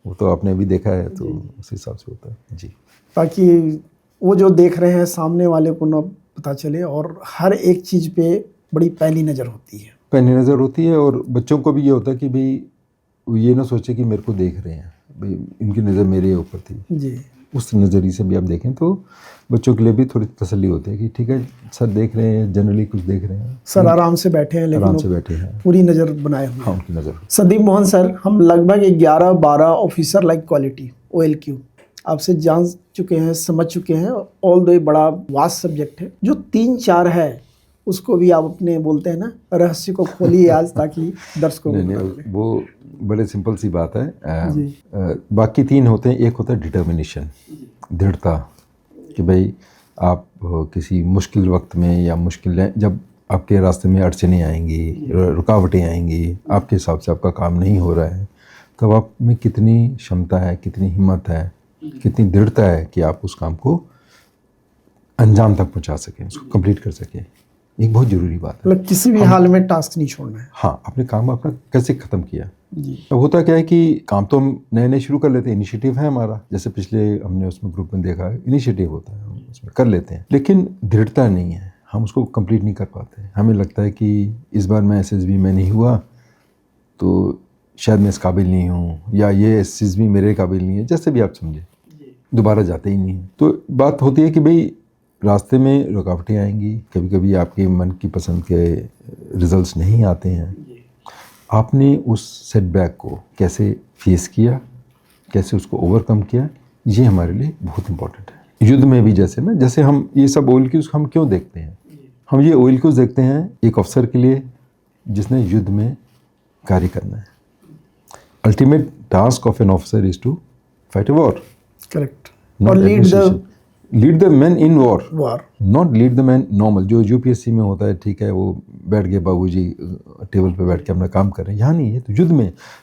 वो तो आपने अभी देखा है, तो उस हिसाब से होता है जी। ताकि वो जो देख रहे हैं सामने वाले को ना पता चले, और हर एक चीज़ पे बड़ी पैनी नज़र होती है। पैनी नज़र होती है, और बच्चों को भी ये होता है कि भाई वो ये ना सोचे कि मेरे को देख रहे हैं, भाई इनकी नज़र मेरे ऊपर थी जी। उस नज़रिए से भी आप देखें तो बच्चों के लिए भी थोड़ी तसल्ली होती है कि ठीक है सर देख रहे हैं, जनरली कुछ देख रहे हैं, सर आराम से बैठे हैं, लेकिन आराम वो से बैठे हैं, पूरी नज़र बनाए हुए हाँ हैं। उनकी नज़र। संदीप मोहन सर, हम लगभग 11-12 ऑफिसर लाइक क्वालिटी OLQ आपसे जान चुके हैं, समझ चुके हैं। ऑल दो बड़ा वास्ट सब्जेक्ट है। जो 3-4 है उसको भी आप अपने बोलते हैं ना रहस्य को खोलिए आज, ताकि दर्शकों को नहीं पता नहीं, चले। वो बड़े सिंपल सी बात है। जी। बाकी 3 होते हैं। एक होता है डिटर्मिनेशन, दृढ़ता, कि भाई आप किसी मुश्किल वक्त में या मुश्किल जब आपके रास्ते में अड़चनें आएंगी, रुकावटें आएंगी, आपके हिसाब से आपका काम नहीं हो रहा है, तब आप में कितनी क्षमता है, कितनी हिम्मत है, कितनी दृढ़ता है कि आप उस काम को अंजाम तक पहुंचा सकें, उसको कंप्लीट कर सकें। एक बहुत ज़रूरी बात है। मतलब किसी भी हाल में टास्क नहीं छोड़ना है। हाँ, अपने काम अपना कैसे ख़त्म किया। जी। अब होता क्या है कि काम तो हम नए नए शुरू कर लेते हैं, इनिशिएटिव है हमारा, जैसे पिछले हमने उसमें ग्रुप में देखा है, इनिशिएटिव होता है, हम उसमें कर लेते हैं, लेकिन दृढ़ता नहीं है, हम उसको कंप्लीट नहीं कर पाते। हमें लगता है कि इस बार मैं SSB में नहीं हुआ तो शायद मैं इस काबिल नहीं हूँ, या ये SSB मेरे काबिल नहीं है, जैसे भी आप समझे, दोबारा जाते ही नहीं। तो बात होती है कि भाई रास्ते में रुकावटें आएंगी, कभी कभी आपके मन की पसंद के रिजल्ट्स नहीं आते हैं। आपने उस सेटबैक को कैसे फेस किया, कैसे उसको ओवरकम किया, ये हमारे लिए बहुत इंपॉर्टेंट है। युद्ध में भी जैसे ना, जैसे हम ये सब OLQs हम क्यों देखते हैं, हम ये OLQs देखते हैं एक अफसर के लिए जिसने युद्ध में कार्य करना है। Ultimate task of an officer is to fight a war, correct, और lead the man in war, war, not lead the man normal जो UPSC में होता है। ठीक है, वो बैठ गए बाबूजी टेबल पे बैठ के अपना काम कर रहे हैं, यहाँ नहीं है। तो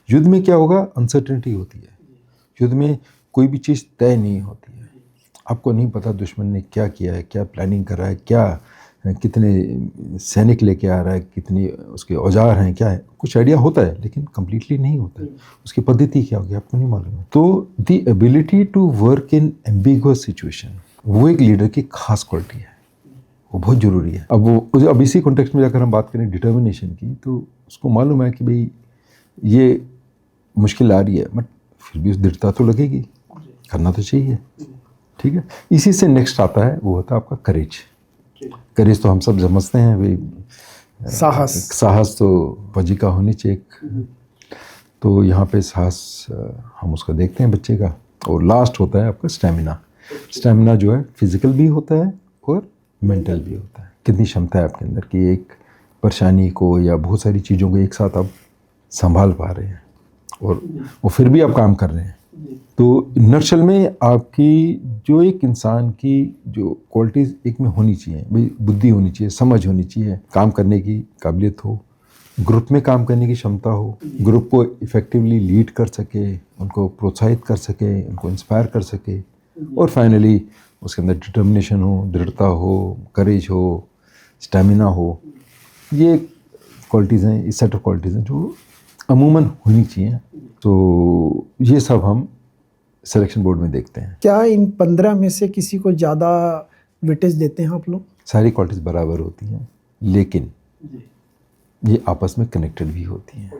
युद्ध में क्या होगा, अनसर्टेनिटी होती है। युद्ध में कोई भी चीज़ तय नहीं होती है, आपको नहीं पता दुश्मन ने क्या किया है, क्या प्लानिंग कर रहा है, क्या कितने सैनिक लेके आ रहा है, कितनी उसके औजार हैं, क्या है, कुछ आइडिया होता है लेकिन कम्प्लीटली नहीं होता है। उसकी पद्धति क्या होगी आपको नहीं मालूम है। तो the ability to work in ambiguous situation, वो एक लीडर की खास क्वालिटी है, वो बहुत ज़रूरी है। अब इसी कॉन्टेक्स्ट में जाकर हम बात करें डिटर्मिनेशन की, तो उसको मालूम है कि भाई ये मुश्किल आ रही है, बट फिर भी उस दृढ़ता तो लगेगी, करना तो चाहिए। ठीक है, इसी से नेक्स्ट आता है, वो होता है आपका करेज। करेज तो हम सब समझते हैं भाई, साहस तो फौजी का होनी चाहिए। तो यहाँ पे साहस हम उसका देखते हैं बच्चे का। और लास्ट होता है आपका स्टैमिना। स्टैमिना जो है फिजिकल भी होता है और मेंटल भी होता है। कितनी क्षमता है आपके अंदर कि एक परेशानी को या बहुत सारी चीज़ों को एक साथ आप संभाल पा रहे हैं, और फिर भी आप काम कर रहे हैं। तो नक्शल में आपकी जो एक इंसान की जो क्वालिटीज़ एक में होनी चाहिए, भाई बुद्धि होनी चाहिए, समझ होनी चाहिए, काम करने की काबिलियत हो, ग्रुप में काम करने की क्षमता हो, ग्रुप को इफ़ेक्टिवली लीड कर सके, उनको प्रोत्साहित कर सके, उनको इंस्पायर कर सके, और फाइनली उसके अंदर डिटर्मिनेशन हो, दृढ़ता हो, करेज हो, स्टैमिना हो। ये क्वालिटीज़ हैं, इस सेट ऑफ क्वालिटीज़ हैं जो अमूमन होनी चाहिए। तो ये सब हम सिलेक्शन बोर्ड में देखते हैं। क्या इन 15 में से किसी को ज़्यादा वेटेज देते हैं आप लोग? सारी क्वालिटीज़ बराबर होती हैं, लेकिन ये आपस में कनेक्टेड भी होती हैं।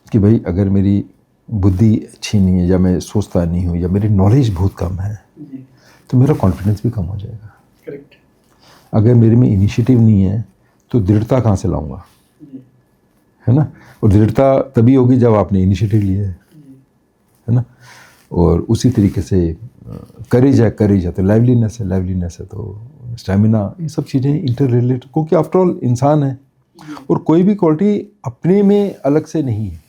कि भाई अगर मेरी बुद्धि अच्छी नहीं है, या मैं सोचता नहीं हूँ, या मेरी नॉलेज बहुत कम है, तो मेरा कॉन्फिडेंस भी कम हो जाएगा। करेक्ट। अगर मेरे में इनिशिएटिव नहीं है तो दृढ़ता कहाँ से लाऊंगा, है ना। और दृढ़ता तभी होगी जब आपने इनिशिएटिव लिया है ना। और उसी तरीके से करेज है तो लाइवलीनेस है तो स्टैमिना, ये सब चीज़ें इंटर रिलेटेड, क्योंकि आफ्टर ऑल इंसान है, और कोई भी क्वालिटी अपने में अलग से नहीं है,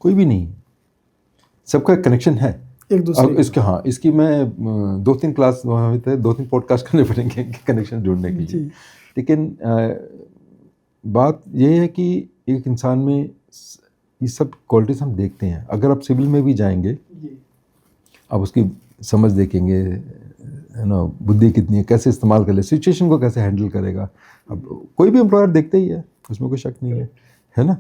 कोई भी नहीं है, सबका कनेक्शन है एक दूसरे। इसके, हाँ, इसकी मैं 2-3 क्लास, 2-3 पॉडकास्ट करने पड़ेंगे कनेक्शन जोड़ने के लिए। लेकिन बात यह है कि एक इंसान में ये सब क्वालिटीज हम देखते हैं। अगर आप सिविल में भी जाएंगे, आप उसकी समझ देखेंगे, है ना, बुद्धि कितनी है, कैसे इस्तेमाल कर ले, सिचुएशन को कैसे हैंडल करेगा। अब कोई भी एम्प्लॉयर देखते ही है, उसमें कोई शक नहीं है ना।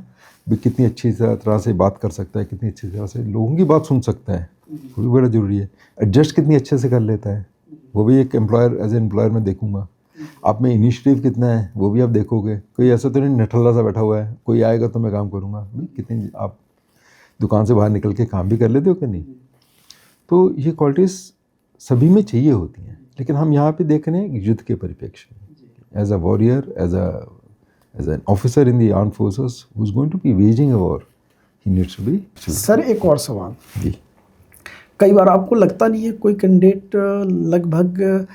भी कितनी अच्छी तरह से बात कर सकता है, कितनी अच्छी तरह से लोगों की बात सुन सकता है, वो भी बड़ा ज़रूरी है। एडजस्ट कितनी अच्छे से कर लेता है, वो भी एक एम्प्लॉयर, एज ए एम्प्लॉयर मैं देखूंगा। आप में इनिशिएटिव कितना है वो भी आप देखोगे। कोई ऐसा तो नहीं नठल्ला सा बैठा हुआ है, कोई आएगा तो मैं काम करूँगा। भाई कितनी आप दुकान से बाहर निकल के काम भी कर लेते हो कि नहीं। तो ये क्वालिटीज़ सभी में चाहिए होती हैं, लेकिन हम यहाँ पे देख रहे हैं युद्ध के परिप्रेक्ष्य में, as a warrior, as an officer in the arm forces who is going to be waging a war, he needs to be. Sir एक और सवाल, जी, कई बार आपको लगता नहीं है कोई कैंडिडेट लगभग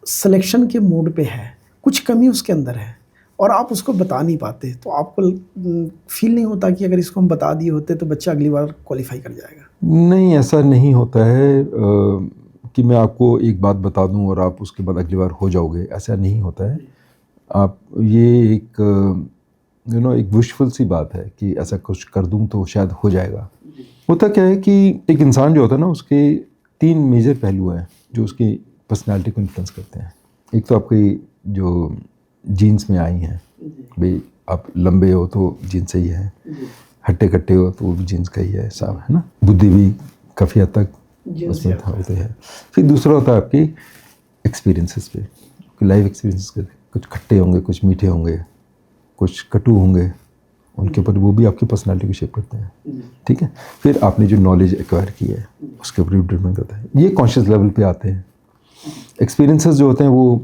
सिलेक्शन के मोड पे है, कुछ कमी उसके अंदर है और आप उसको बता नहीं पाते, तो आपको फील नहीं होता कि अगर इसको हम बता दिए होते तो बच्चा अगली बार क्वालिफाई कर जाएगा? नहीं, ऐसा नहीं होता है कि मैं आपको एक बात बता दूं और आप उसके बाद अगली बार हो जाओगे, ऐसा नहीं होता है। आप ये एक एक विशफुल सी बात है कि ऐसा कुछ कर दूं तो शायद हो जाएगा। होता क्या है कि एक इंसान जो होता है ना, उसके 3 मेजर पहलू हैं जो उसकी पर्सनालिटी को इन्फ्लुएंस करते हैं। एक तो आपकी जो जीन्स में आई हैं, भाई आप लंबे हो तो जीन्स सही है, हट्टे कट्टे हो तो वो भी जीन्स का ही है, साफ है ना। बुद्धि भी काफ़ी हद तक उसमें था होते हैं। फिर दूसरा होता है आपकी एक्सपीरियंसेस पे, लाइफ एक्सपीरियंसेस के, कुछ खट्टे होंगे, कुछ मीठे होंगे, कुछ कटु होंगे, उनके ऊपर वो भी आपकी पर्सनालिटी को शेप करते हैं, ठीक है। फिर आपने जो नॉलेज एक्वायर की है उसके ऊपर भी डिपेंड करता है। ये कॉन्शियस लेवल पे आते हैं। एक्सपीरियंसेस जो होते हैं वो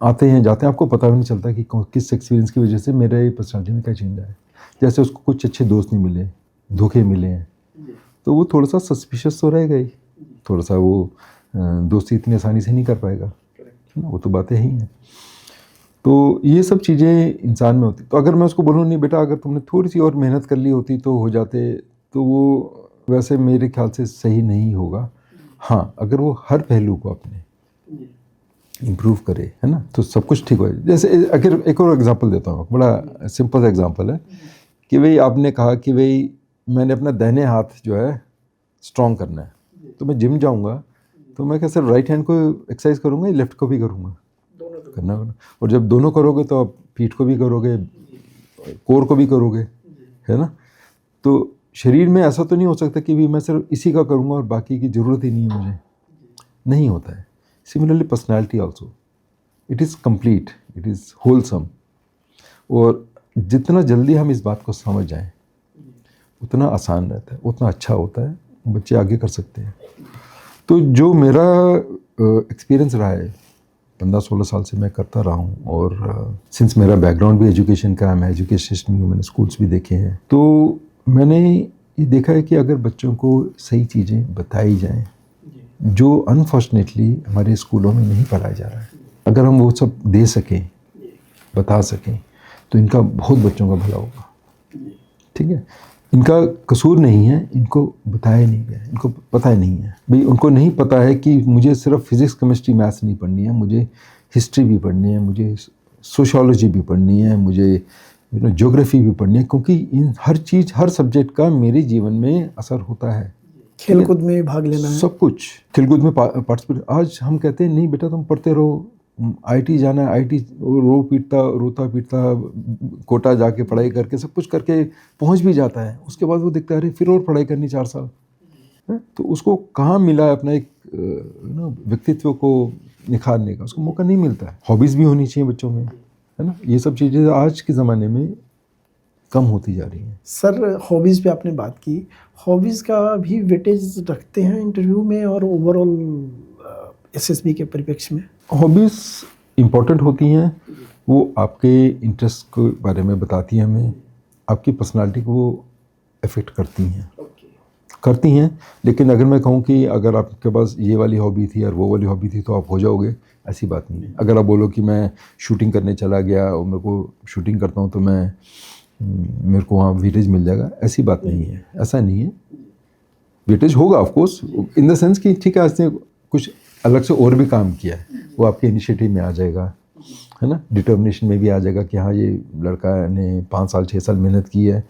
आते हैं जाते हैं, आपको पता भी नहीं चलता कि किस एक्सपीरियंस की वजह से मेरे पर्सनालिटी में क्या चेंज आया है। जैसे उसको कुछ अच्छे दोस्त नहीं मिले, धोखे मिले हैं, तो वो थोड़ा सा सस्पिशियस तो रहेगा ही, थोड़ा सा वो दोस्ती इतनी आसानी से नहीं कर पाएगा, वो तो बातें ही हैं। तो ये सब चीज़ें इंसान में होती। तो अगर मैं उसको बोलूँ नहीं बेटा अगर तुमने थोड़ी सी और मेहनत कर ली होती तो हो जाते, तो वो वैसे मेरे ख्याल से सही नहीं होगा। हाँ, अगर वो हर पहलू को अपने इम्प्रूव करे, है ना, तो सब कुछ ठीक हो जाए। जैसे अगर एक और एग्जांपल देता हूँ, बड़ा सिंपल एग्जांपल है कि भाई आपने कहा कि भाई मैंने अपना दाहिने हाथ जो है स्ट्रॉन्ग करना है, तो मैं जिम जाऊँगा तो मैं क्या सिर्फ राइट हैंड को एक्सरसाइज करूँगा या लेफ्ट को भी करूँगा? करना होगा। और जब दोनों करोगे तो आप पीठ को भी करोगे, कोर को भी करोगे, है ना। तो शरीर में ऐसा तो नहीं हो सकता कि भी मैं सिर्फ इसी का करूँगा और बाकी की ज़रूरत ही नहीं है मुझे, नहीं होता है। Similarly personality also, it is complete, it is wholesome. और जितना जल्दी हम इस बात को समझ जाएं उतना आसान रहता है, उतना अच्छा होता है, बच्चे आगे कर सकते हैं। तो जो मेरा एक्सपीरियंस रहा है 15-16 साल से मैं करता रहा हूँ, और सिंस मेरा बैकग्राउंड भी एजुकेशन का है, मैं एजुकेशन सिस्टम में, मैंने स्कूल्स भी देखे हैं, तो मैंने ये देखा है कि अगर बच्चों को सही चीज़ें बताई जाएं जो अनफॉर्चुनेटली हमारे स्कूलों में नहीं पढ़ाया जा रहा है, अगर हम वो सब दे सकें, बता सकें, तो इनका बहुत बच्चों का भला होगा, ठीक है। इनका कसूर नहीं है, इनको बताया नहीं गया, इनको पता ही नहीं है। भाई उनको नहीं पता है कि मुझे सिर्फ फिज़िक्स केमिस्ट्री मैथ्स नहीं पढ़नी है, मुझे हिस्ट्री भी पढ़नी है, मुझे सोशियोलॉजी भी पढ़नी है, मुझे ज्योग्राफी भी पढ़नी है, क्योंकि इन हर चीज़, हर सब्जेक्ट का मेरे जीवन में असर होता है। खेलकूद में भाग लेना है, सब कुछ, खेलकूद में पार्टिसिपेट। आज हम कहते हैं नहीं बेटा तुम पढ़ते रहो, आईटी जाना है, आईटी रोता पीटता कोटा जाके पढ़ाई करके सब कुछ करके पहुंच भी जाता है, उसके बाद वो दिखता है अरे फिर और पढ़ाई करनी 4 साल है, तो उसको कहाँ मिला है अपना एक व्यक्तित्व को निखारने का, उसको मौका नहीं मिलता है। हॉबीज़ भी होनी चाहिए बच्चों में, है ना। ये सब चीज़ें आज के ज़माने में कम होती जा रही हैं। सर हॉबीज़ पे आपने बात की, हॉबीज़ का भी वेटेज रखते हैं इंटरव्यू में और ओवरऑल एसएसबी के परिप्रेक्ष्य में? हॉबीज़ इम्पॉर्टेंट होती हैं, वो आपके इंटरेस्ट के बारे में बताती हैं हमें, आपकी पर्सनालिटी को वो अफेक्ट करती हैं। लेकिन अगर मैं कहूँ कि अगर आपके पास ये वाली हॉबी थी और वो वाली हॉबी थी तो आप हो जाओगे, ऐसी बात नहीं है। अगर आप बोलो कि मैं शूटिंग करने चला गया और मेरे को शूटिंग करता हूँ तो मेरे को वहाँ वेटेज मिल जाएगा, ऐसी बात नहीं है, ऐसा नहीं है। वेटेज होगा of course, in the sense कि ठीक है इसने कुछ अलग से और भी काम किया है, वो आपके इनिशिएटिव में आ जाएगा, है ना, डिटर्मिनेशन में भी आ जाएगा कि हाँ ये लड़का ने 5 साल 6 साल मेहनत की है,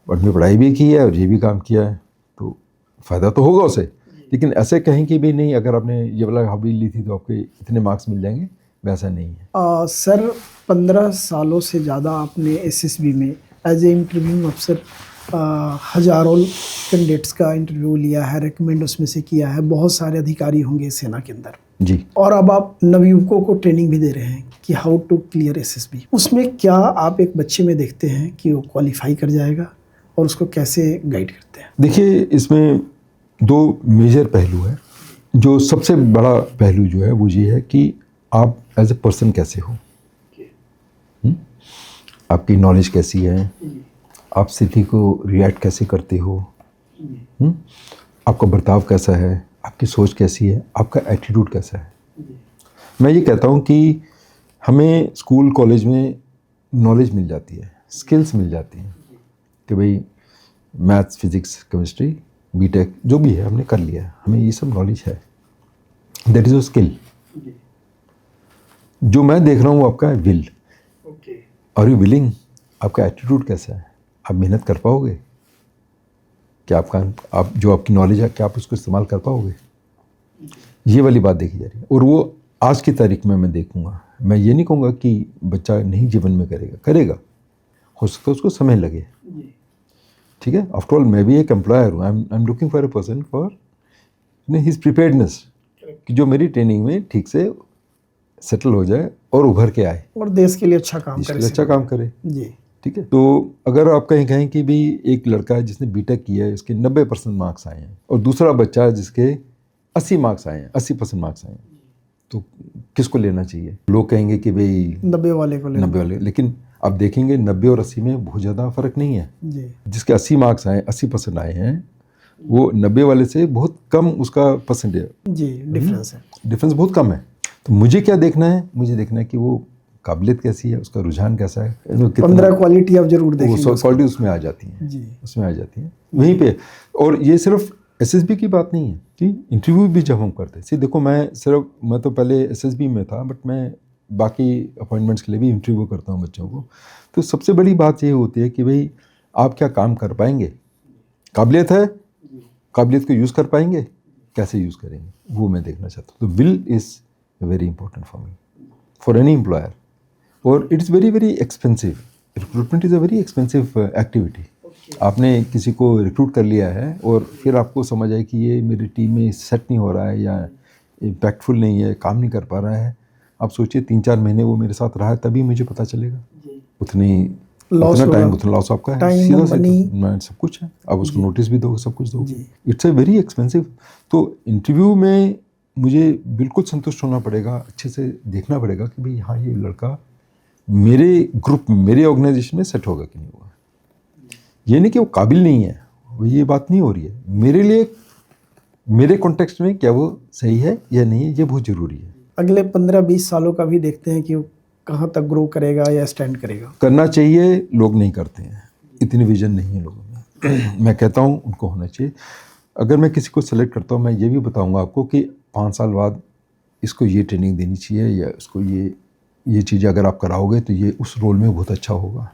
अपनी पढ़ाई भी की है और ये भी काम किया है, तो फ़ायदा तो होगा उसे। लेकिन ऐसे कहें कि भाई नहीं अगर आपने ये वाला हॉबी ली थी तो आपके इतने मार्क्स मिल जाएंगे, वैसा नहीं है। सर 15 सालों से ज़्यादा आपने एसएसबी में एज ए इंटरव्यू अफसर हजारों कैंडिडेट्स का इंटरव्यू लिया है, रिकमेंड उसमें से किया है, बहुत सारे अधिकारी होंगे सेना के अंदर जी। और अब आप नवयुवकों को ट्रेनिंग भी दे रहे हैं कि हाउ टू क्लियर एसएसबी। उसमें क्या आप एक बच्चे में देखते हैं कि वो क्वालिफाई कर जाएगा और उसको कैसे गाइड करते हैं? देखिए, इसमें दो मेजर पहलू है। जो सबसे बड़ा पहलू जो है वो ये है कि आप एज ए पर्सन कैसे हो, आपकी नॉलेज कैसी है, आप स्थिति को रिएक्ट कैसे करते हो, आपका बर्ताव कैसा है, आपकी सोच कैसी है, आपका एटीट्यूड कैसा है। मैं ये कहता हूँ कि हमें स्कूल कॉलेज में नॉलेज मिल जाती है, स्किल्स मिल जाती हैं कि भाई मैथ्स, फिजिक्स, केमिस्ट्री, बीटेक जो भी है हमने कर लिया है, हमें ये सब नॉलेज है, दैट इज़ अ स्किल। जो मैं देख रहा हूँ वो आपका है विल। Are you willing? आपका एटीट्यूड कैसा है, आप मेहनत कर पाओगे क्या, आप जो आपकी नॉलेज है क्या आप उसको इस्तेमाल कर पाओगे, ये वाली बात देखी जा रही है। और वो आज की तारीख में मैं देखूंगा, मैं ये नहीं कहूँगा कि बच्चा नहीं जीवन में करेगा, हो सकता है उसको समय लगे, ठीक है। आफ्टर ऑल मैं भी एक एम्प्लॉयर हूँ, I am looking for a person for his preparedness, कि जो मेरी ट्रेनिंग में ठीक से सेटल हो जाए और उभर के आए और देश के लिए अच्छा काम करे, अच्छा काम करे जी, ठीक है। तो अगर आप कहें कि भी एक लड़का है जिसने बीटेक किया है, उसके 90% मार्क्स आए हैं, और दूसरा बच्चा है जिसके 80 मार्क्स आए हैं, 80% मार्क्स आए हैं, तो किसको लेना चाहिए? लोग कहेंगे कि भाई 90 वाले को लेना। 90 वाले, लेकिन आप देखेंगे 90 और 80 में बहुत ज़्यादा फर्क नहीं है जी। जिसके 80 मार्क्स आए, 80% आए हैं, वो 90 वाले से बहुत कम उसका परसेंटेज जी डिफरेंस है, डिफरेंस बहुत कम है। तो मुझे क्या देखना है? मुझे देखना है कि वो काबिलियत कैसी है, उसका रुझान कैसा है, 15 क्वालिटी आप जरूर देखेंगे, वो क्वालिटी उसमें आ जाती है जी, उसमें आ जाती है वहीं पे। और ये सिर्फ एसएसबी की बात नहीं है कि इंटरव्यू भी जब हम करते हैं, देखो मैं तो पहले एसएसबी में था, बट मैं बाकी अपॉइंटमेंट्स के लिए भी इंटरव्यू करता हूँ बच्चों को। तो सबसे बड़ी बात ये होती है कि भाई आप क्या काम कर पाएंगे, काबिलियत है, काबिलियत को यूज़ कर पाएंगे, कैसे यूज़ करेंगे, वो मैं देखना चाहता हूँ। तो will is very important for me, for any employer, और it is very very expensive. Recruitment is a very expensive activity. आपने किसी को रिक्रूट कर लिया है और फिर आपको समझ आए कि ये मेरी टीम में सेट नहीं हो रहा है या इम्पैक्टफुल नहीं है, काम नहीं कर पा रहा है, आप सोचिए 3-4 महीने वो मेरे साथ रहा है, तभी मुझे पता चलेगा। उतना टाइम, उतना लॉस आपका है, सीधा सब कुछ है, आप उसको नोटिस भी दोगे, सब कुछ दोगे, इट्स अ वेरी एक्सपेंसिव। तो इंटरव्यू में मुझे बिल्कुल संतुष्ट होना पड़ेगा, अच्छे से देखना पड़ेगा कि भाई हाँ ये लड़का मेरे ग्रुप, मेरे ऑर्गेनाइजेशन में सेट होगा कि नहीं होगा। ये नहीं कि वो काबिल नहीं है, ये बात नहीं हो रही है। मेरे लिए, मेरे कॉन्टेक्स्ट में क्या वो सही है या नहीं है, ये बहुत ज़रूरी है। अगले 15-20 सालों का भी देखते हैं कि वो कहाँ तक ग्रो करेगा या स्टैंड करेगा। करना चाहिए, लोग नहीं करते हैं, इतनी विजन नहीं है लोगों में। मैं कहता हूँ उनको होना चाहिए। अगर मैं किसी को सेलेक्ट करता हूँ, मैं ये भी बताऊँगा आपको कि 5 साल बाद इसको ये ट्रेनिंग देनी चाहिए, या इसको ये चीज़ें अगर आप कराओगे तो ये उस रोल में बहुत अच्छा होगा।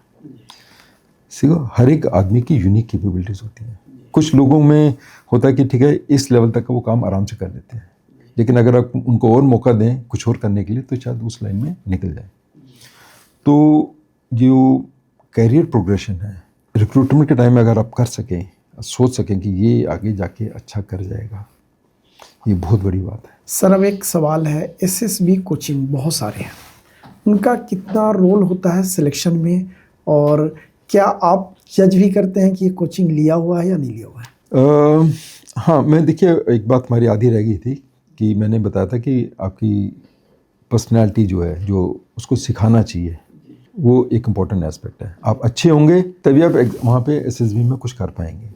सीखो, हर एक आदमी की यूनिक कैपेबिलिटीज़ होती हैं। कुछ लोगों में होता है कि ठीक है इस लेवल तक का वो काम आराम से कर लेते हैं, लेकिन अगर आप उनको और मौका दें कुछ और करने के लिए तो शायद उस लाइन में निकल जाए। तो जो कैरियर प्रोग्रेशन है रिक्रूटमेंट के टाइम में अगर आप कर सकें, सोच सकें कि ये आगे जाके अच्छा कर जाएगा, ये बहुत बड़ी बात है। सर अब एक सवाल है, एसएसबी कोचिंग बहुत सारे हैं, उनका कितना रोल होता है सिलेक्शन में, और क्या आप जज भी करते हैं कि ये कोचिंग लिया हुआ है या नहीं लिया हुआ है? हाँ, मैं देखिए एक बात हमारी आधी रह गई थी कि मैंने बताया था कि आपकी पर्सनैलिटी जो है, जो उसको सिखाना चाहिए, वो एक इम्पॉर्टेंट एस्पेक्ट है। आप अच्छे होंगे तभी आप वहाँ पे एसएसबी में कुछ कर पाएंगे।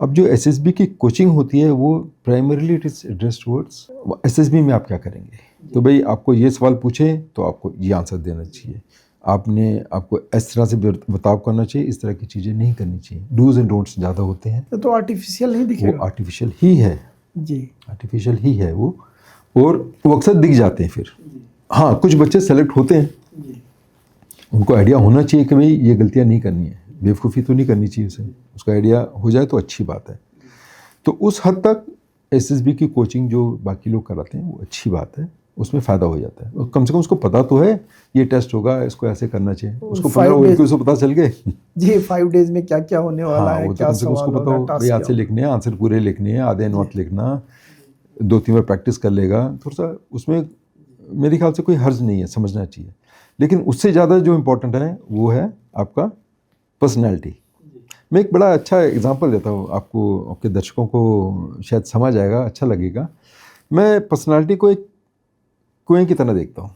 अब जो एसएसबी की कोचिंग होती है वो primarily it is addressed towards SSB में आप क्या करेंगे। तो भाई आपको ये सवाल पूछे तो आपको ये आंसर देना चाहिए, आपको इस तरह से बर्ताव करना चाहिए, इस तरह की चीज़ें नहीं करनी चाहिए। डूज एंड डोंट्स ज़्यादा होते हैं तो आर्टिफिशियल नहीं दिखेगा? वो आर्टिफिशियल ही है जी, आर्टिफिशियल ही है वो, और वो अक्सर दिख जाते हैं फिर। हाँ, कुछ बच्चे सेलेक्ट होते हैं, उनको आइडिया होना चाहिए कि भाई ये गलतियाँ नहीं करनी है, बेवकूफ़ी तो नहीं करनी चाहिए उसे, उसका आइडिया हो जाए तो अच्छी बात है। तो उस हद तक एसएसबी की कोचिंग जो बाकी लोग कराते हैं वो अच्छी बात है, उसमें फ़ायदा हो जाता है। कम से कम उसको पता तो है ये टेस्ट होगा, इसको ऐसे करना चाहिए। उसको 5 15 days उसको पता चल गए। जी 5 डेज में क्या क्या होने वाला हाँ, है, वो तो क्या कम से कम उसको सवाल पता होगा, हो भाई टास्क आज क्या से होगा। लिखने हैं, आंसर पूरे लिखने हैं, आधे नोट लिखना, 2-3 बार प्रैक्टिस कर लेगा, थोड़ा सा उसमें मेरे ख्याल से कोई हर्ज नहीं है, समझना चाहिए। लेकिन उससे ज़्यादा जो इम्पोर्टेंट है वो है आपका पर्सनैलिटी। मैं एक बड़ा अच्छा एग्जांपल देता हूँ आपको, आपके दर्शकों को शायद समझ आएगा, अच्छा लगेगा। मैं पर्सनैलिटी को एक कुएं की तरह देखता हूँ।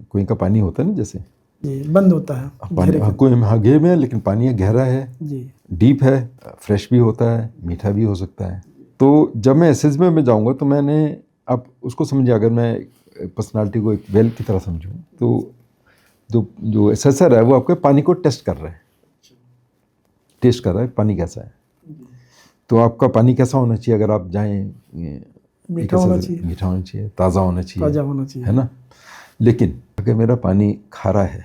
कुएं का पानी होता है ना, जैसे जी बंद होता है पानी घेरे के अंदर। कुएं में, हाँ गहरे में है, लेकिन पानी है, गहरा है, जी डीप है, फ्रेश भी होता है, मीठा भी हो सकता है। तो जब मैं एसेसमेंट में जाऊंगा तो मैंने, आप उसको समझिए, अगर मैं पर्सनालिटी को एक वेल की तरह समझूं तो जो एसेसर है वो आपके पानी को टेस्ट कर रहा है पानी कैसा है। तो आपका पानी कैसा होना चाहिए अगर आप जाएं, मीठा होना चाहिए, मीठा होना चाहिए, ताज़ा होना चाहिए, ताज़ा होना चाहिए। है ना। लेकिन अगर मेरा पानी खारा है,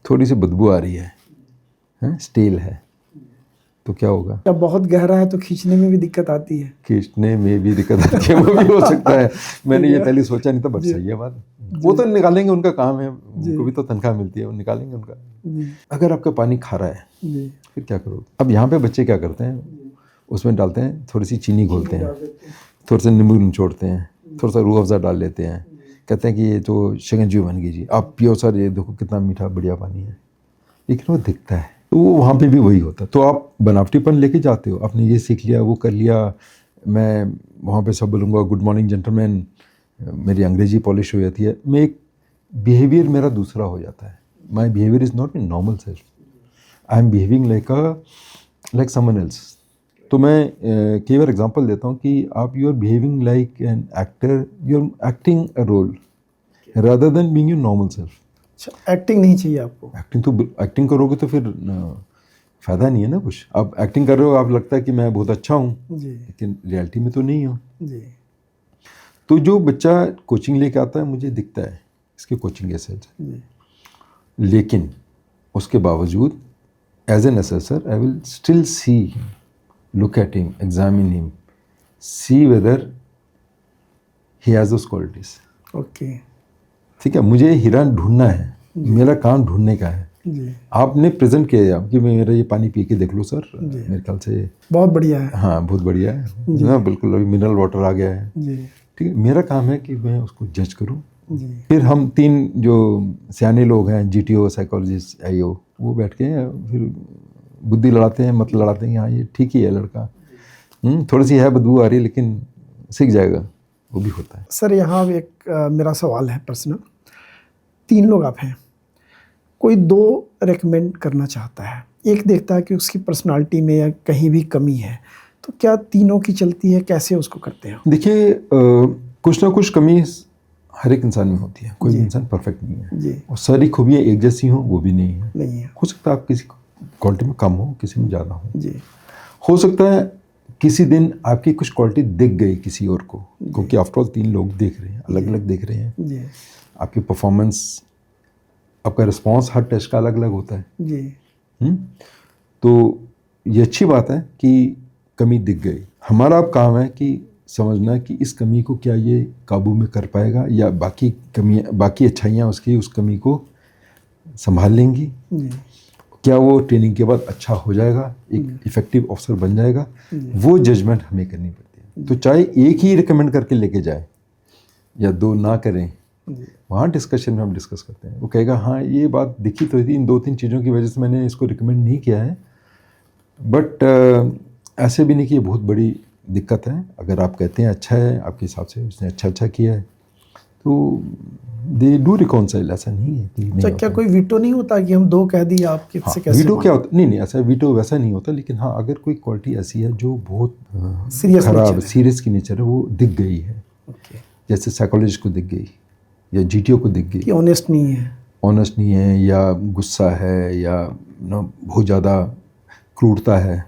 थोड़ी सी बदबू आ रही है, स्टील है, तो क्या होगा? जब बहुत गहरा है तो खींचने में भी दिक्कत आती है। खींचने में भी दिक्कत आती है, वो भी हो सकता है। मैंने ये पहले सोचा नहीं था, बट सही है बात। वो तो निकालेंगे, उनका काम है, उनको भी तो तनख्वाह मिलती है, वो निकालेंगे उनका। अगर आपका पानी खारा है फिर क्या करोगे? अब यहाँ पे बच्चे क्या करते हैं, उसमें डालते हैं, थोड़ी सी चीनी घोलते हैं, थोड़ा सा नींबू निचोड़ते हैं, थोड़ा सा रूह अफ़ज़ा डाल लेते हैं, कहते हैं कि ये तो शिकंजी बन गई जी, आप पियो सर, ये देखो कितना मीठा बढ़िया पानी है। लेकिन वो दिखता है, तो वहाँ पे भी वही होता है। तो आप बनावटीपन लेके जाते हो, आपने ये सीख लिया, वो कर लिया। मैं वहाँ पे सब बोलूँगा गुड मॉर्निंग जेंटलमैन, मेरी अंग्रेजी पॉलिश हो जाती है, मैं एक बिहेवियर मेरा दूसरा हो जाता है। My behaviour is not my normal self, I am behaving like someone else. तो मैं कई बार एग्जांपल देता हूँ कि आप you are behaving like an actor, you are acting a role rather than being your normal self. अच्छा, एक्टिंग नहीं चाहिए आपको। एक्टिंग करोगे तो फिर फ़ायदा नहीं है ना कुछ। आप एक्टिंग कर रहे हो, आप लगता है कि मैं बहुत अच्छा हूँ, लेकिन रियलिटी में तो नहीं हूँ। तो जो बच्चा कोचिंग लेके आता है, मुझे दिखता है इसकी कोचिंग ऐसे है, लेकिन उसके बावजूद as an assessor I will still see him, look at him, examine him, see whether he has those qualities. Okay, ठीक है, मुझे हीरा ढूंढना है, मेरा काम ढूंढने का है। आपने प्रेजेंट किया कि मेरा ये पानी पी के देख लो सर, मेरे ख्याल से बहुत बढ़िया है। हाँ बहुत बढ़िया है ना, बिल्कुल अभी मिनरल वाटर आ गया है। ठीक है, मेरा काम है कि मैं उसको जज करूँ। फिर हम 3 जो सियाने लोग हैं, GTO, साइकोलॉजिस्ट, IO, वो बैठ के फिर बुद्धि लड़ाते हैं, मत लड़ाते हैं, हाँ ये ठीक ही है लड़का, थोड़ी सी है बदबू आ रही है, लेकिन सीख जाएगा, वो भी होता है। सर यहाँ एक मेरा सवाल है पर्सनल, 3 लोग आप हैं, कोई 2 रेकमेंड करना चाहता है, एक देखता है कि उसकी पर्सनालिटी में या कहीं भी कमी है, तो क्या तीनों की चलती है, कैसे उसको करते हैं? देखिए कुछ ना कुछ कमी हर एक इंसान में होती है, कोई भी इंसान परफेक्ट नहीं है जी। और सारी खूबियाँ एक जैसी हों वो भी नहीं है। नहीं है। हो सकता है आप किसी क्वालिटी में कम हो, किसी में ज़्यादा हो। जी। हो सकता है किसी दिन आपकी कुछ क्वालिटी दिख गई किसी और को, क्योंकि आफ्टर ऑल 3 लोग देख रहे हैं, अलग अलग देख रहे हैं। जी। आपकी परफॉर्मेंस, आपका रिस्पॉन्स हर टेस्ट का अलग अलग होता है। जी। तो ये अच्छी बात है कि कमी दिख गई। हमारा अब काम है कि समझना कि इस कमी को क्या ये काबू में कर पाएगा, या बाकी कमियाँ, बाकी अच्छाइयाँ उसकी उस कमी को संभाल लेंगी। क्या वो ट्रेनिंग के बाद अच्छा हो जाएगा, एक इफेक्टिव ऑफिसर बन जाएगा, वो जजमेंट हमें करनी पड़ती है। तो चाहे एक ही रिकमेंड करके लेके जाए या 2 ना करें, वहाँ डिस्कशन में हम डिस्कस करते हैं। वो कहेगा हाँ ये बात दिखी तो थी, इन 2-3 चीज़ों की वजह से मैंने इसको रिकमेंड नहीं किया है, बट ऐसे भी नहीं कि ये बहुत बड़ी दिक्कत है। अगर आप कहते हैं अच्छा है, आपके हिसाब से उसने अच्छा किया है, तो दे डू रिकॉन्साइल। ऐसा नहीं है कि नहीं। क्या कोई वीटो नहीं होता कि हम 2 कह दिए, आपके से कैसे? वीटो क्या होता? नहीं, ऐसा वीटो वैसा नहीं होता, लेकिन हाँ अगर कोई क्वालिटी ऐसी है जो बहुत खराब, सीरियस की नेचर है, वो दिख गई है, जैसे साइकोलॉजिस्ट को दिख गई या GTO को दिख गई कि ऑनेस्ट नहीं है, या गुस्सा है, या बहुत ज़्यादा क्रूरता है।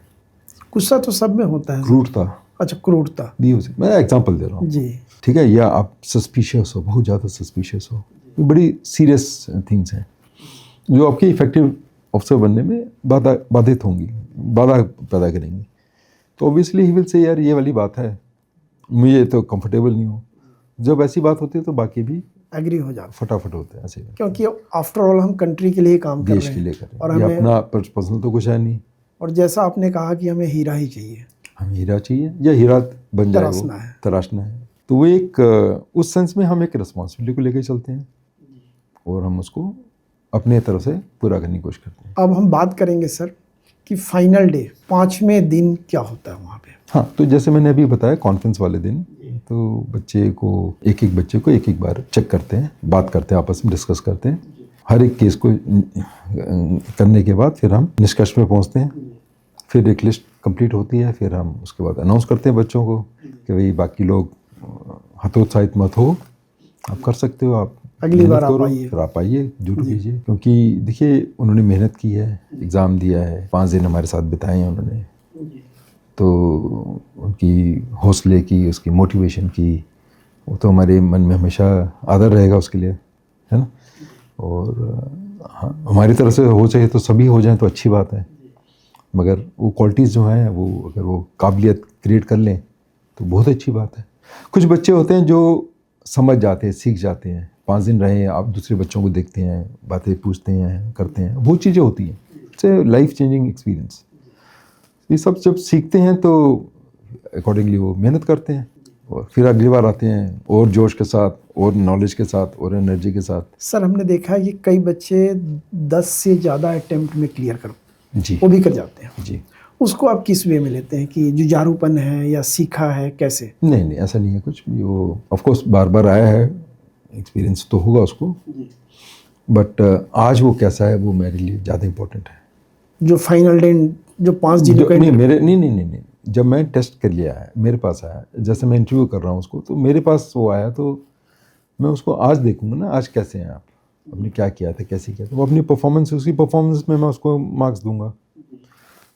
गुस्सा तो सब में होता है। क्रूरता, अच्छा क्रूरता भी हो सकती, मैं एग्जांपल दे रहा हूँ जी। ठीक है, या आप सस्पिशियस हो, बहुत ज़्यादा सस्पिशियस हो, ये बड़ी सीरियस थिंग्स हैं जो आपके इफेक्टिव ऑफिसर बनने में बाधित होंगी, बाधा पैदा करेंगी। तो ऑब्वियसली ही विल से यार ये वाली बात है, मुझे तो कंफर्टेबल नहीं हूँ, जब ऐसी बात होती है तो बाकी भी एग्री हो जाता फटाफट होते हैं ऐसे। क्योंकि आफ्टर ऑल हम कंट्री के लिए काम कर देश रहे के हैं लिए करें और ये हमें अपना पर्सनल तो कुछ है नहीं। और जैसा आपने कहा कि हमें हीरा ही चाहिए, हमें हीरा चाहिए या हीरा बन जाए, तराशना वो है। तराशना है। तो वो एक उस सेंस में हम एक रिस्पॉन्सिबिलिटी को लेकर चलते हैं और हम उसको अपने तरफ से पूरा करने की कोशिश करते हैं। अब हम बात करेंगे सर कि फाइनल डे 5वें दिन क्या होता है वहाँ पे। हाँ, तो जैसे मैंने अभी बताया कॉन्फ्रेंस वाले दिन तो बच्चे को एक एक बार चेक करते हैं, बात करते हैं, आपस में डिस्कस करते हैं। हर एक केस को करने के बाद फिर हम निष्कर्ष पे पहुँचते हैं। फिर एक लिस्ट कंप्लीट होती है, फिर हम उसके बाद अनाउंस करते हैं बच्चों को कि भाई बाकी लोग हतोत्साहित मत हो, आप कर सकते हो, आप अगली बार आप करो, आइए। फिर आप आइए, जरूर कीजिए। क्योंकि देखिए उन्होंने मेहनत की है, एग्ज़ाम दिया है, 5 दिन हमारे साथ बिताए हैं उन्होंने, तो उनकी हौसले की, उसकी मोटिवेशन की, वो तो हमारे मन में हमेशा आदर रहेगा उसके लिए, है ना। और हाँ, हमारी तरफ से हो चाहिए तो सभी हो जाएं तो अच्छी बात है, मगर वो क्वालिटीज़ जो हैं वो अगर वो काबिलियत क्रिएट कर लें तो बहुत अच्छी बात है। कुछ बच्चे होते हैं जो समझ जाते हैं, सीख जाते हैं, 5 दिन रहे, आप दूसरे बच्चों को देखते हैं, बातें पूछते हैं, करते हैं, वो चीज़ें होती हैं। It's a life changing experience. ये सब जब सीखते हैं तो अकॉर्डिंगली वो मेहनत करते हैं और फिर अगली बार आते हैं और जोश के साथ और नॉलेज के साथ और एनर्जी के साथ। सर हमने देखा है कि कई बच्चे 10 से ज़्यादा अटेम्प्ट में क्लियर कर जी वो भी कर जाते हैं, जी। उसको आप किस वे में लेते हैं कि जुझारूपन है या सीखा है, कैसे? नहीं नहीं, ऐसा नहीं है कुछ भी। वो ऑफ कोर्स बार बार आया है, एक्सपीरियंस तो होगा उसको, बट आज वो कैसा है वो मेरे लिए ज़्यादा इम्पोर्टेंट है। जो फाइनल डे जो 5 दिनों का नहीं मेरे नहीं, जब मैं टेस्ट कर लिया है, मेरे पास आया, जैसे मैं इंटरव्यू कर रहा हूँ उसको, तो मेरे पास वो आया तो मैं उसको आज देखूंगा ना, आज कैसे हैं आप, आपने क्या किया था, कैसे किया था, वो अपनी परफॉर्मेंस, उसकी परफॉर्मेंस में मैं उसको मार्क्स दूंगा।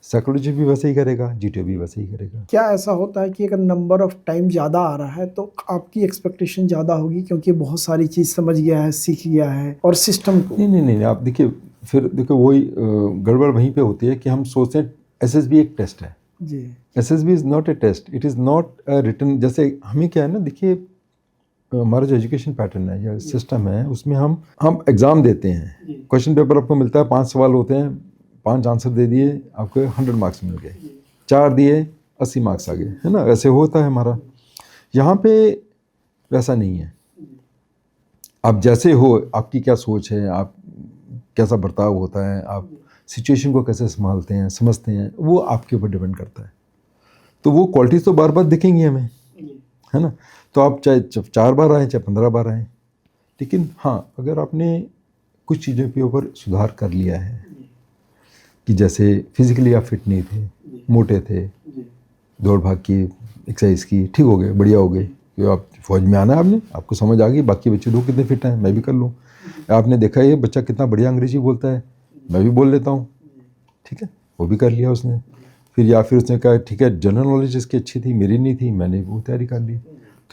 साइकोलॉजी भी वैसे ही करेगा, जीटीओ भी वैसे ही करेगा। क्या ऐसा होता है कि अगर नंबर ऑफ टाइम ज़्यादा आ रहा है तो आपकी एक्सपेक्टेशन ज़्यादा होगी क्योंकि बहुत सारी चीज़ समझ गया है, सीख गया है और सिस्टम को? नहीं, आप देखिए, फिर देखो वही गड़बड़ वहीं पे होती है कि हम सोचते हैं एसएसबी एक टेस्ट है जी। SSB is not a test, it is not a written. जैसे हमें क्या है ना, देखिए हमारा जो एजुकेशन पैटर्न है या सिस्टम है उसमें हम एग्ज़ाम देते हैं, क्वेश्चन पेपर आपको मिलता है, 5 सवाल होते हैं, 5 आंसर दे दिए, आपको 100 मार्क्स मिल गए, 4 दिए 80 मार्क्स आ गए, है ना। ऐसे होता है हमारा। यहाँ पे वैसा नहीं है। आप जैसे हो, आपकी क्या सोच है, आप कैसा बर्ताव होता है, आप सिचुएशन को कैसे संभालते हैं, समझते हैं, वो आपके ऊपर डिपेंड करता है। तो वो क्वालिटीज़ तो बार बार दिखेंगी हमें, है ना। तो आप चाहे 4 बार आएँ चाहे 15 बार आएँ, लेकिन हाँ, अगर आपने कुछ चीज़ों के ऊपर सुधार कर लिया है कि जैसे फिजिकली आप फिट नहीं थे, मोटे थे, दौड़ भाग की, एक्सरसाइज की, ठीक हो गए, बढ़िया हो गए, कि आप फौज में आना है, आपने, आपको समझ आ गई, बाकी बच्चे लोग कितने फिट हैं, मैं भी कर लूँ। आपने देखा ये बच्चा कितना बढ़िया अंग्रेजी बोलता है, मैं भी बोल लेता हूँ, ठीक है, वो भी कर लिया उसने। फिर या फिर उसने कहा ठीक है, जनरल नॉलेज इसकी अच्छी थी, मेरी नहीं थी, मैंने वो तैयारी कर ली।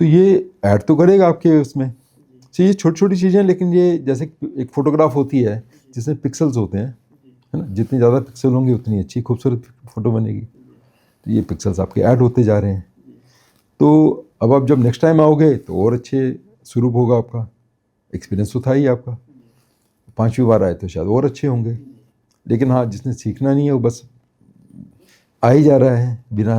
तो ये ऐड तो करेगा आपके उसमें। तो ये छोटी छोटी चीज़ें, लेकिन ये जैसे एक फ़ोटोग्राफ होती है जिसमें पिक्सल्स होते हैं, है ना, जितने ज़्यादा पिक्सल होंगे उतनी अच्छी खूबसूरत फ़ोटो बनेगी। तो ये पिक्सल्स आपके ऐड होते जा रहे हैं। तो अब आप जब नेक्स्ट टाइम आओगे तो और अच्छे स्वरूप होगा आपका, एक्सपीरियंस तो था ही आपका, 5वीं बार आए तो शायद और अच्छे होंगे। लेकिन हाँ, जिसने सीखना नहीं है वो बस आ ही जा रहा है बिना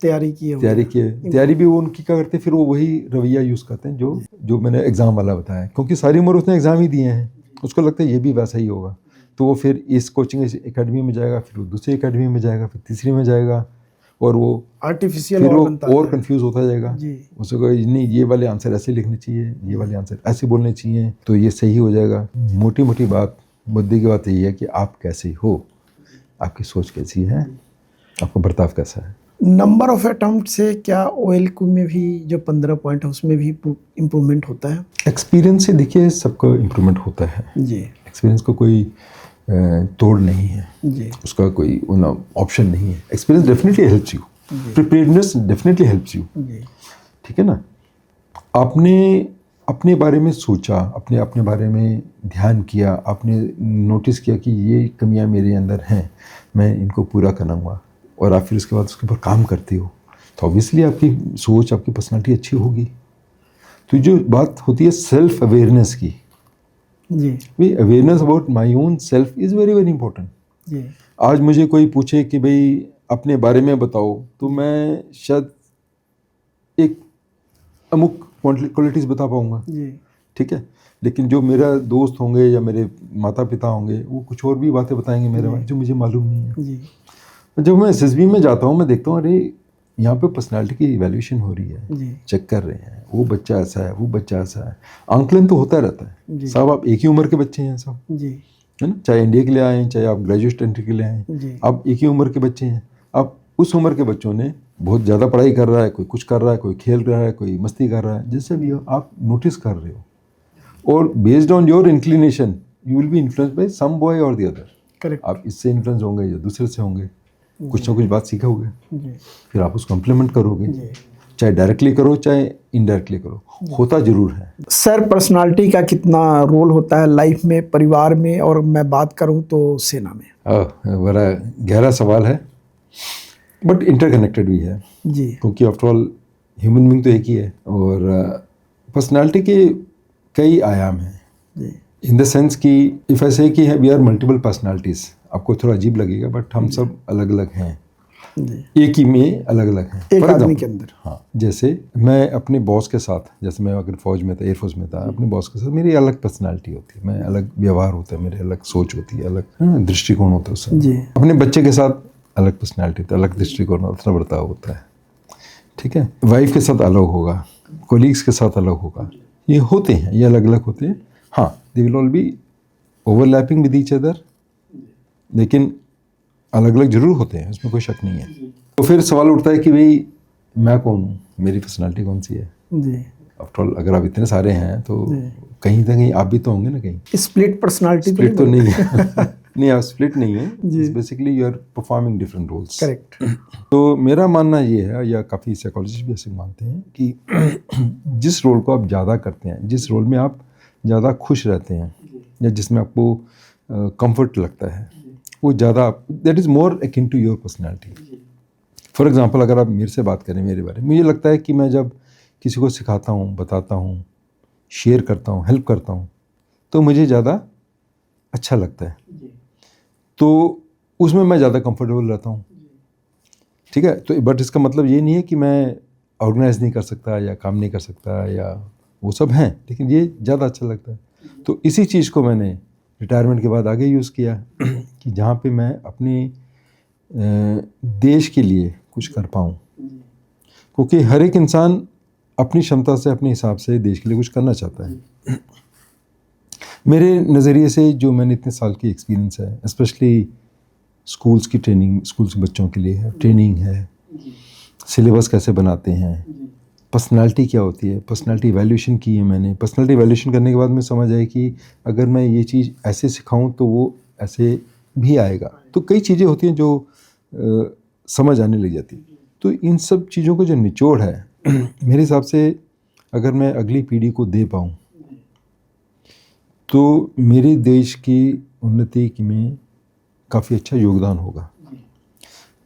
तैयारी किए। तैयारी भी वो उनकी क्या करते हैं, फिर वो वही रवैया यूज़ करते हैं जो मैंने एग्ज़ाम वाला बताया, क्योंकि सारी उम्र उसने एग्ज़ाम ही दिए हैं, उसको लगता है ये भी वैसा ही होगा। तो वो फिर इस कोचिंग एकेडमी में जाएगा, फिर वो दूसरी एकेडमी में जाएगा, फिर तीसरी में जाएगा, और वो आर्टिफिशियल फिर वो और कंफ्यूज होता जाएगा। उसको नहीं, ये वाले आंसर ऐसे लिखने चाहिए, ये वाले आंसर ऐसे बोलने चाहिए, तो ये सही हो जाएगा। मोटी मोटी बात, मुद्दे की बात यही है कि आप कैसे हो, आपकी सोच कैसी है, आपका बर्ताव कैसा है। नंबर ऑफ अटेम्प्ट से क्या OLQ में भी जो 15 पॉइंट है उसमें भी इम्प्रूवमेंट होता है? एक्सपीरियंस से देखिए सबका इम्प्रूवमेंट होता है जी। एक्सपीरियंस को कोई तोड़ नहीं है जी। उसका कोई ऑप्शन नहीं है। Experience definitely helps you, preparedness definitely helps you, ठीक है ना। आपने अपने बारे में सोचा, अपने बारे में ध्यान किया, आपने नोटिस किया कि ये कमियां मेरे अंदर हैं, मैं इनको पूरा करूँगा, और आप फिर उसके बाद उसके ऊपर काम करते हो, तो ऑब्वियसली आपकी सोच, आपकी पर्सनालिटी अच्छी होगी। तो जो बात होती है सेल्फ अवेयरनेस की, जी भाई awareness about my own self is very very important. जी आज मुझे कोई पूछे कि भाई अपने बारे में बताओ, तो मैं शायद एक अमुक क्वालिटीज़ बता पाऊँगा, जी ठीक है, लेकिन जो मेरा दोस्त होंगे या मेरे माता पिता होंगे वो कुछ और भी बातें बताएंगे मेरे बारे में जो मुझे मालूम नहीं है। जी जब मैं एसएसबी में जाता हूँ मैं देखता हूँ अरे यहाँ पे पर्सनालिटी की इवैल्यूएशन हो रही है, जी चेक कर रहे हैं वो बच्चा ऐसा है वो बच्चा ऐसा है, आंकलन तो होता रहता है जी साहब। आप एक ही उम्र के बच्चे हैं सब, जी है ना, चाहे इंडिया के लिए आए चाहे आप ग्रेजुएट एंट्री के लिए आए, जी आप एक ही उम्र के बच्चे हैं। आप उस उम्र के बच्चों ने बहुत ज़्यादा पढ़ाई कर रहा है, कोई कुछ कर रहा है, कोई खेल रहा है, कोई मस्ती कर रहा है, जैसे भी हो आप नोटिस कर रहे हो और based on your inclination you will be influenced by some boy or the other. Correct आप इससे इन्फ्लुएंस होंगे या दूसरे से होंगे, कुछ ना कुछ बात सीखोगे, जी फिर आप उसको इम्प्लीमेंट करोगे, जी चाहे डायरेक्टली करो चाहे इनडायरेक्टली करो, होता जरूर है। सर पर्सनालिटी का कितना रोल होता है लाइफ में, परिवार में, और मैं बात करूं तो सेना में? बड़ा गहरा सवाल है बट इंटरकनेक्टेड भी है, जी क्योंकि आफ्टर ऑल ह्यूमन बीइंग तो एक ही है और पर्सनालिटी के कई आयाम हैं। जी इन द सेंस कि इफ आई से कि वी आर मल्टीपल पर्सनालिटीज़, आपको थोड़ा अजीब लगेगा बट हम सब अलग अलग हैं, जी एक ही में अलग अलग हैं। एक For आदमी example, के अंदर। हाँ, जैसे मैं अपने बॉस के साथ, जैसे मैं अगर फौज में था, एयरफोर्स में था, अपने बॉस के साथ मेरी अलग पर्सनालिटी होती है, मैं अलग व्यवहार होता है, मेरे अलग सोच होती है, अलग दृष्टिकोण होता है उससे। जी अपने बच्चे के साथ अलग पर्सनालिटी होता है, अलग दृष्टिकोण होता है, बर्ताव होता है, ठीक है। वाइफ के साथ अलग होगा, कोलीग्स के साथ अलग होगा, ये होते हैं, ये अलग अलग होते हैं। हाँ, they will all B overlapping with each other, लेकिन अलग अलग जरूर होते हैं, उसमें कोई शक नहीं है। तो फिर सवाल उठता है कि भाई मैं कौन हूँ, मेरी पर्सनालिटी कौन सी है। जी आफ्टर ऑल अगर आप इतने सारे हैं तो कहीं ना कहीं आप भी तो होंगे ना, कहीं स्प्लिट पर्सनालिटी स्प्लिट तो नहीं है नहीं, आप स्प्लिट नहीं है, जी। Basically you are performing different roles. Correct. तो मेरा मानना ये है, या काफ़ी साइकोलॉजिस्ट भी ऐसे मानते हैं कि जिस रोल को आप ज़्यादा करते हैं, जिस रोल में आप ज़्यादा खुश रहते हैं या जिसमें आपको कंफर्ट लगता है, वो ज़्यादा, that is more akin to your personality. For example अगर आप मेरे से बात करें मेरे बारे में, मुझे लगता है कि मैं जब किसी को सिखाता हूँ, बताता हूँ, शेयर करता हूँ, हेल्प करता हूँ, तो मुझे ज़्यादा अच्छा लगता है, तो उसमें मैं ज़्यादा कंफर्टेबल रहता हूँ, ठीक है। तो बट इसका मतलब ये नहीं है कि मैं ऑर्गेनाइज नहीं कर सकता या काम नहीं कर सकता, या वो सब हैं, लेकिन ये ज़्यादा अच्छा लगता है। तो इसी चीज़ को मैंने रिटायरमेंट के बाद आगे यूज़ किया कि जहाँ पे मैं अपने देश के लिए कुछ कर पाऊँ, क्योंकि हर एक इंसान अपनी क्षमता से, अपने हिसाब से देश के लिए कुछ करना चाहता है। मेरे नज़रिए से जो मैंने इतने साल की एक्सपीरियंस है, स्पेशली स्कूल्स की ट्रेनिंग, स्कूल्स के बच्चों के लिए है, ट्रेनिंग है, सिलेबस कैसे बनाते हैं, पर्सनालिटी क्या होती है, पर्सनालिटी वैल्यूएशन की है मैंने। पर्सनालिटी वैल्यूएशन करने के बाद मैं समझ आया कि अगर मैं ये चीज़ ऐसे सिखाऊं तो वो ऐसे भी आएगा। तो कई चीज़ें होती हैं जो समझ आने लग जाती। तो इन सब चीज़ों का जो निचोड़ है मेरे हिसाब से अगर मैं अगली पीढ़ी को दे पाऊँ तो मेरे देश की उन्नति में काफ़ी अच्छा योगदान होगा।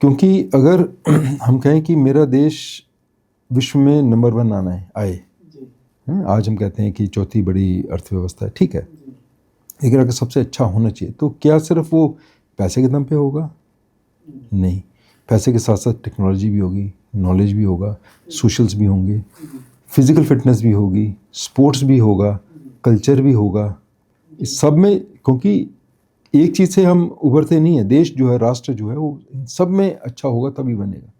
क्योंकि अगर हम कहें कि मेरा देश विश्व में नंबर 1 आना है, आए, आज हम कहते हैं कि चौथी बड़ी अर्थव्यवस्था है, ठीक है, लेकिन अगर सबसे अच्छा होना चाहिए तो क्या सिर्फ वो पैसे के दम पे होगा? नहीं, पैसे के साथ साथ टेक्नोलॉजी भी होगी, नॉलेज भी होगा, सोशल्स भी होंगे, फिजिकल फिटनेस भी होगी, स्पोर्ट्स भी होगा, कल्चर भी होगा, इस सब में, क्योंकि एक चीज़ से हम उभरते नहीं है, देश जो है, राष्ट्र जो है, वो इन सब में अच्छा होगा तभी बनेगा।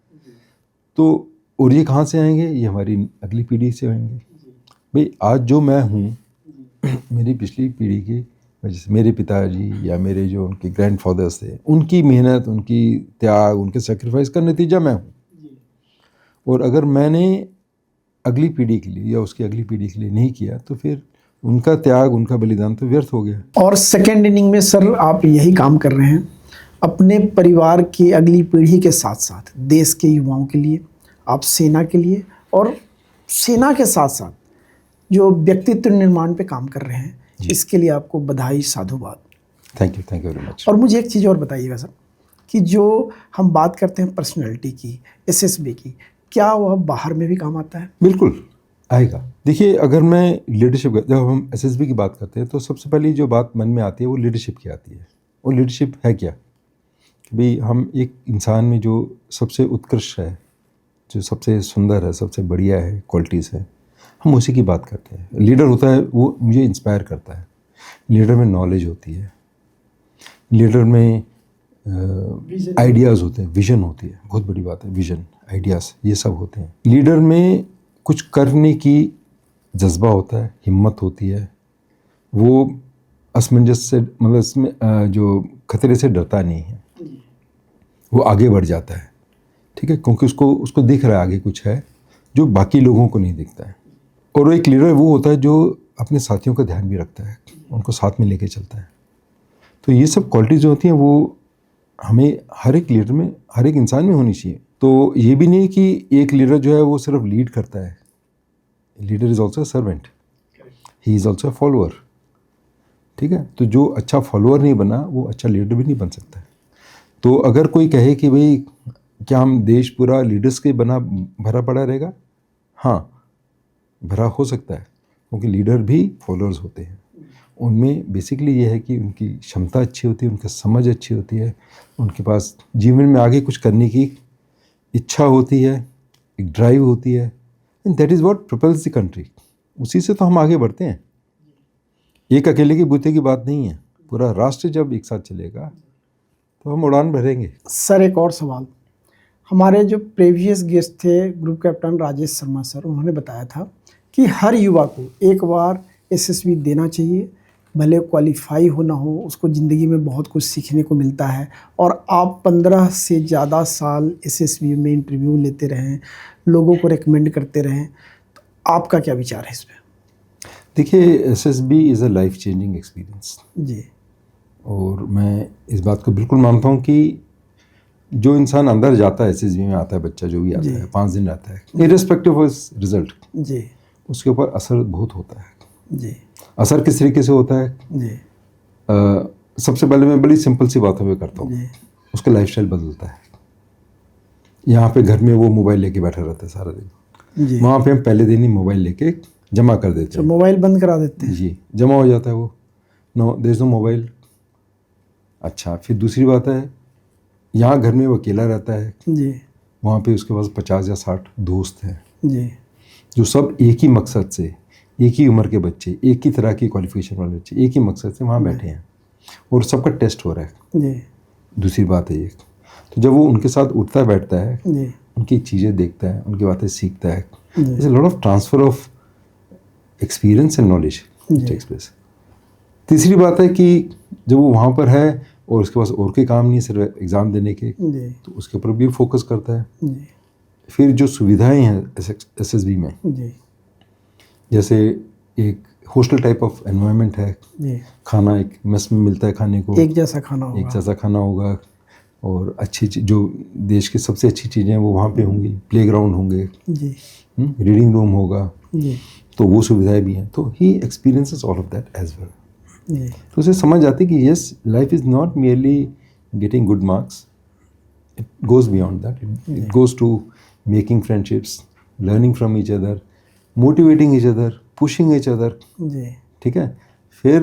तो और ये कहाँ से आएंगे? ये हमारी अगली पीढ़ी से आएंगे। भाई आज जो मैं हूँ मेरी पिछली पीढ़ी की वजह से, मेरे पिताजी या मेरे जो उनके ग्रैंडफादर्स थे, उनकी मेहनत, उनकी त्याग, उनके सेक्रीफाइस का नतीजा मैं हूँ। और अगर मैंने अगली पीढ़ी के लिए या उसकी अगली पीढ़ी के लिए नहीं किया तो फिर उनका त्याग, उनका बलिदान तो व्यर्थ हो गया। और सेकेंड इनिंग में सर आप यही काम कर रहे हैं अपने परिवार की अगली पीढ़ी के साथ साथ देश के युवाओं के लिए, आप सेना के लिए, और सेना के साथ साथ जो व्यक्तित्व निर्माण पे काम कर रहे हैं, इसके लिए आपको बधाई, साधुवाद। Thank you very much. और मुझे एक चीज़ और बताइएगा सर कि जो हम बात करते हैं पर्सनैलिटी की, एसएसबी की, क्या वह बाहर में भी काम आता है? बिल्कुल, आएगा। देखिए, अगर मैं लीडरशिप, जब हम एसएसबी की बात करते हैं तो सबसे पहली जो बात मन में आती है वो लीडरशिप की आती है। और लीडरशिप है क्या कि भाई हम एक इंसान में जो सबसे उत्कृष्ट है, जो सबसे सुंदर है, सबसे बढ़िया है, क्वालिटीज़ है, हम उसी की बात करते हैं। लीडर होता है वो मुझे इंस्पायर करता है। लीडर में नॉलेज होती है, लीडर में आइडियाज़ होते हैं, विजन होती है, बहुत बड़ी बात है, विजन, आइडियाज़, ये सब होते हैं। लीडर में कुछ करने की जज्बा होता है, हिम्मत होती है, वो असमंजस से, मतलब इसमें जो खतरे से डरता नहीं है, वो आगे बढ़ जाता है, ठीक है, क्योंकि उसको दिख रहा है आगे कुछ है जो बाकी लोगों को नहीं दिखता है। और वो एक लीडर वो होता है जो अपने साथियों का ध्यान भी रखता है, उनको साथ में लेके चलता है। तो ये सब क्वालिटीज़ जो होती हैं वो हमें हर एक लीडर में, हर एक इंसान में होनी चाहिए। तो ये भी नहीं कि एक लीडर जो है वो सिर्फ लीड करता है। Leader is also a servant, he is also a follower, ठीक है। तो जो अच्छा फॉलोअर नहीं बना वो अच्छा लीडर भी नहीं बन सकता है। तो अगर कोई कहे कि भाई क्या हम देश पूरा लीडर्स के बना भरा पड़ा रहेगा, हाँ, भरा हो सकता है, क्योंकि लीडर भी फॉलोअर्स होते हैं। उनमें बेसिकली ये है कि उनकी क्षमता अच्छी होती है, उनकी समझ अच्छी होती है, उनके पास जीवन में आगे कुछ करने की इच्छा होती है, एक ड्राइव होती है, and that is what propels the country. उसी से तो हम आगे बढ़ते हैं। एक अकेले की बूते की बात नहीं है, पूरा राष्ट्र जब एक साथ चलेगा तो हम उड़ान भरेंगे। सर एक और सवाल, हमारे जो प्रीवियस गेस्ट थे group captain Rajesh Sharma sir, उन्होंने बताया था कि हर युवा को एक बार एसएसबी देना चाहिए, भले क्वालिफाई हो ना हो, उसको ज़िंदगी में बहुत कुछ सीखने को मिलता है। और आप 15 से ज़्यादा साल एसएसबी में इंटरव्यू लेते रहें, लोगों को रेकमेंड करते रहें, तो आपका क्या विचार है इस पर? देखिए, SSB is a life changing experience जी, और मैं इस बात को बिल्कुल मानता हूँ कि जो इंसान अंदर जाता है, एसएसबी में आता है, बच्चा जो भी आता है, 5 दिन रहता है, इररिस्पेक्टिव ऑफ रिजल्ट, जी, उसके ऊपर असर बहुत होता है। जी, असर किस तरीके से होता है? जी, सबसे पहले मैं बड़ी सिंपल सी बातों पे करता हूँ, जी, उसका लाइफस्टाइल बदलता है। यहाँ पे घर में वो मोबाइल लेके बैठा रहता है सारा दिन, जी। वहाँ पे हम पहले दिन ही मोबाइल लेके जमा कर देते तो हैं। मोबाइल बंद करा देते हैं। जी, जमा हो जाता है वो, no there is no mobile. अच्छा, फिर दूसरी बात है, यहाँ घर में वो अकेला रहता है, जी, वहाँ पे उसके पास 50 या 60 दोस्त हैं, जी, जो सब एक ही मकसद से, एक ही उम्र के बच्चे, एक ही तरह की क्वालिफिकेशन वाले बच्चे, एक ही मकसद से वहाँ बैठे हैं और सबका टेस्ट हो रहा है। जी, दूसरी बात है ये, तो जब वो उनके साथ उठता बैठता है, जी, उनकी चीज़ें देखता है, उनकी बातें सीखता है, जी। It's a lot of transfer of experience and knowledge takes place. तीसरी बात है कि जब वो वहाँ पर है और उसके पास और कोई काम नहीं है सिर्फ एग्ज़ाम देने के, जी, तो उसके ऊपर भी फोकस करता है। जी, फिर जो सुविधाएं हैं एसएसबी में, जी, जैसे एक हॉस्टल टाइप ऑफ एनवायरनमेंट है, जी, खाना एक मेस में मिलता है खाने को, एक जैसा खाना एक होगा। जैसा खाना होगा, और अच्छी जो देश की सबसे अच्छी चीज़ें हैं वो वहाँ पे होंगी, प्लेग्राउंड होंगे, जी, रीडिंग रूम होगा, जी, तो वो सुविधाएं भी हैं। तो ही experiences all of that as well. जी, तो उसे समझ आती कि yes, life is not merely getting good marks, it goes beyond that, it goes to making friendships, learning from each other, motivating each other, pushing each other, जी, ठीक है। फिर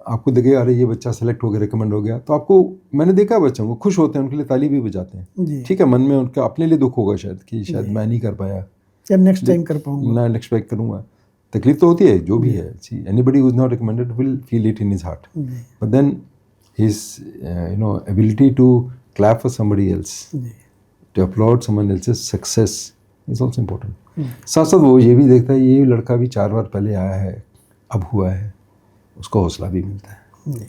आपको दिखे अरे ये बच्चा सेलेक्ट हो गया, रिकमेंड हो गया, तो आपको, मैंने देखा बच्चों को खुश होते हैं, उनके लिए ताली भी बजाते हैं, जी। ठीक है। मन में उनका अपने लिए दुख होगा शायद कि शायद मैं नहीं कर पाया, या नेक्स्ट टाइम कर पाऊंगा। ना एक्सपेक्ट करूँगा, तकलीफ तो होती है, जो भी है। See anybody who is not recommended will feel it in his heart, जी, but then his ability to clap for somebody else, जी, to applaud someone else's success is also important. साथ साथ वो ये भी देखता है ये लड़का भी 4 बार पहले आया है, अब हुआ है, उसको हौसला भी मिलता है। जी,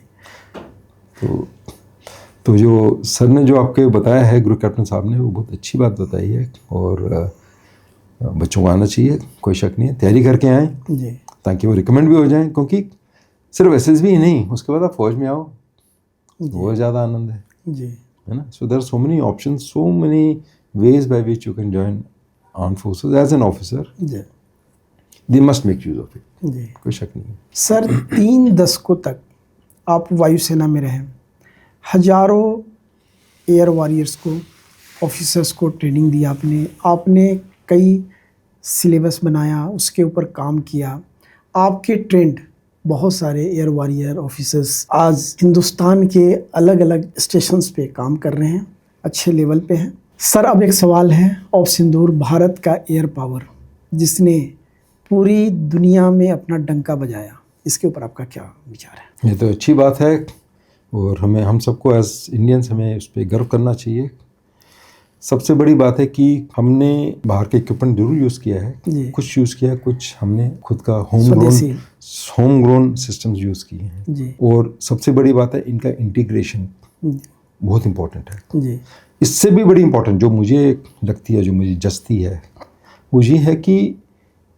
तो जो सर ने जो आपके बताया है, ग्रुप कैप्टन साहब ने, वो बहुत अच्छी बात बताई है, और बच्चों को आना चाहिए, कोई शक नहीं है। तैयारी करके आएँ जी, ताकि वो रिकमेंड भी हो जाएं, क्योंकि सिर्फ एसएसबी ही नहीं, उसके बाद आप फौज में आओ, वो ज़्यादा आनंद जी, है ना। So there are so many options, so many ways by which you can join armed forces as an officer. जी, they must make use of it, जी। कोई शक नहीं है। सर 3 दशकों तक आप वायुसेना में रहे, हजारों एयर वॉरियर्स को, ऑफिसर्स को ट्रेनिंग दी आपने, आपने कई सिलेबस बनाया, उसके ऊपर काम किया। आपके ट्रेंड बहुत सारे एयर वॉरियर ऑफिसर्स आज हिंदुस्तान के अलग अलग स्टेशंस पे काम कर रहे हैं, अच्छे लेवल पे हैं। सर, अब एक सवाल है, ऑफ सिंदूर भारत का एयर पावर जिसने पूरी दुनिया में अपना डंका बजाया, इसके ऊपर आपका क्या विचार है? ये तो अच्छी बात है और हम सबको एज इंडियंस हमें उस पर गर्व करना चाहिए। सबसे बड़ी बात है कि हमने बाहर के इक्विपमेंट जरूर यूज़ किया है, कुछ यूज़ किया, कुछ हमने खुद का होम ग्रोन सिस्टम्स यूज़ किए हैं जी। और सबसे बड़ी बात है इनका इंटीग्रेशन बहुत इम्पोर्टेंट है जी। इससे भी बड़ी इम्पोर्टेंट जो मुझे लगती है, जो मुझे जचती है, वो ये है कि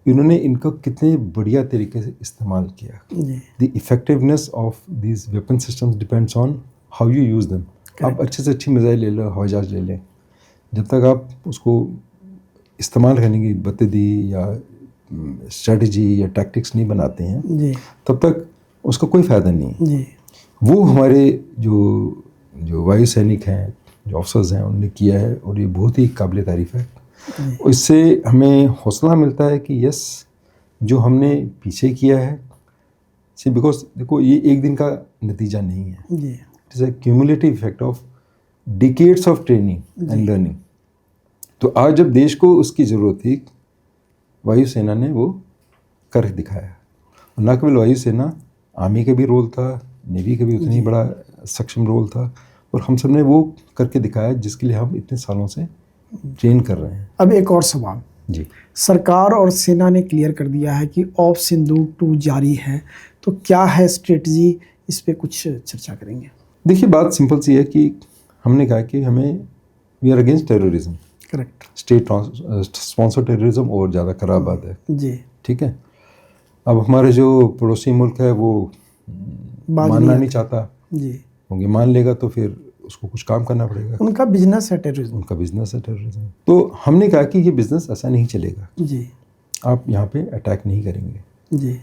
इन्होंने इनका कितने बढ़िया तरीके से इस्तेमाल किया। The effectiveness of these weapon systems depends on how you use them. आप अच्छे से अच्छी मिसाइल ले लो, हवाई जहाज ले लें, जब तक आप उसको इस्तेमाल करने की बतदी या स्ट्रेटजी या टैक्टिक्स नहीं बनाते हैं तब तक उसका कोई फ़ायदा नहीं है। वो हमारे जो वायु सैनिक हैं, जो ऑफिसर्स हैं, उन्होंने किया है और ये बहुत ही काबिल तारीफ़ है। इससे हमें हौसला मिलता है कि यस, जो हमने पीछे किया है, सी बिकॉज देखो ये एक दिन का नतीजा नहीं है, it is a cumulative effect of decades of training and learning. तो आज जब देश को उसकी ज़रूरत थी, वायुसेना ने वो कर दिखाया। और न केवल वायुसेना, आर्मी का भी रोल था, नेवी का भी उतना ही बड़ा सक्षम रोल था और हम सब ने वो करके दिखाया जिसके लिए हम इतने सालों से ट्रेन कर रहे हैं। अब एक और सवाल जी। सरकार और सेना ने क्लियर कर दिया है कि ऑफ सिंदूर 2 जारी है, तो क्या है स्ट्रेटजी, इस पे कुछ चर्चा करेंगे? देखिए, बात सिंपल सी है कि हमने कहा कि we are against terrorism. Correct. State sponsor terrorism और ज़्यादा खराब बात है जी। ठीक है। अब हमारे जो पड़ोसी मुल्क है वो मानना नहीं चाहता जी, क्योंकि मान लेगा तो फिर उसको कुछ काम करना पड़ेगा। उनका बिजनेस है टेररिज्म। उनका बिजनेस है टेररिज्म। तो हमने कहा कि ये बिजनेस ऐसा नहीं चलेगा जी, आप यहाँ पे अटैक नहीं करेंगे जी।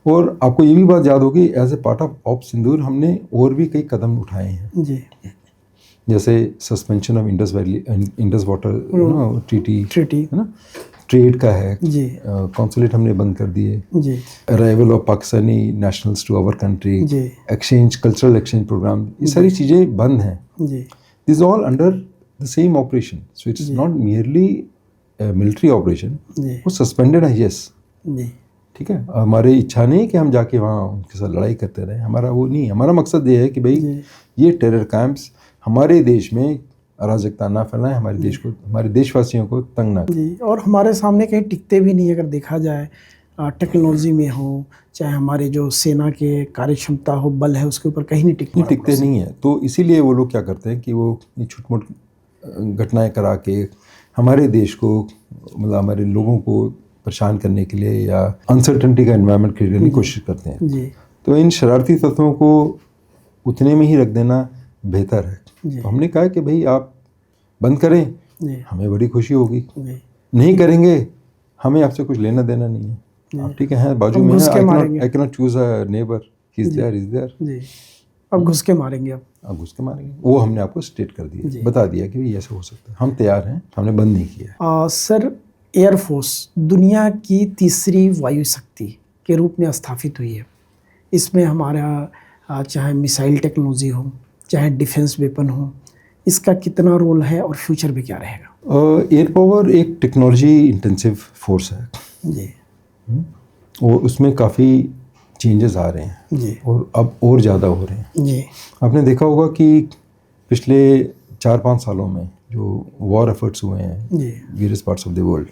और आपको ये भी बात याद होगी, एज ए पार्ट ऑफ सिंदूर हमने और भी कई कदम उठाए हैं जी, जैसे suspension of Indus water treaty है ना, ट्रेड का है जी, कॉन्सुलेट हमने बंद कर दिए जी, arrival of Pakistani nationals to our country, जी, एक्सचेंज, कल्चरल एक्सचेंज प्रोग्राम, ये सारी चीज़ें बंद हैं। जी, this all under the same operation, so it's not merely military operation. वो सस्पेंडेड है, यस जी, ठीक है। हमारी इच्छा नहीं कि हम जाके वहाँ उनके साथ लड़ाई करते रहें, हमारा वो नहीं है। हमारा मकसद ये है कि भाई ये टेरर कैंप्स हमारे देश में अराजकता ना फैलाएं, हमारे देश को, हमारे देशवासियों को तंग ना जी। और हमारे सामने कहीं टिकते भी नहीं, अगर देखा जाए टेक्नोलॉजी में हो, चाहे हमारे जो सेना के कार्य क्षमता हो, बल है, उसके ऊपर कहीं नहीं टिकते नहीं है। तो इसीलिए वो लोग क्या करते हैं कि वो छोट मोट घटनाएं करा के हमारे देश को, मतलब हमारे लोगों को परेशान करने के लिए या अनसर्टेनिटी का एनवायरनमेंट क्रिएट करने की कोशिश करते हैं जी। तो इन शरारती तत्वों को उतने में ही रख देना बेहतर है। तो हमने कहा कि भाई आप बंद करें, हमें बड़ी खुशी होगी। नहीं करेंगे, हमें आपसे कुछ लेना देना नहीं है। आप ठीक है, बाजू में है, I can not choose a neighbour, he is there. अब घुस के मारेंगे, अब घुस के मारेंगे। वो हमने आपको स्टेट कर दिया, बता दिया कि ये ऐसा हो सकता है, हम तैयार हैं, हमने बंद नहीं किया। सर, एयरफोर्स दुनिया की तीसरी वायु शक्ति के रूप में स्थापित हुई है। इसमें हमारा चाहे मिसाइल टेक्नोलॉजी हो, चाहे डिफेंस वेपन हो, इसका कितना रोल है और फ्यूचर में क्या रहेगा? एयर पावर एक टेक्नोलॉजी इंटेंसिव फोर्स है जी, और उसमें काफ़ी चेंजेस आ रहे हैं जी, और अब और ज़्यादा हो रहे हैं जी। आपने देखा होगा कि पिछले 4-5 सालों में जो वॉर एफर्ट्स हुए हैं various parts of the world,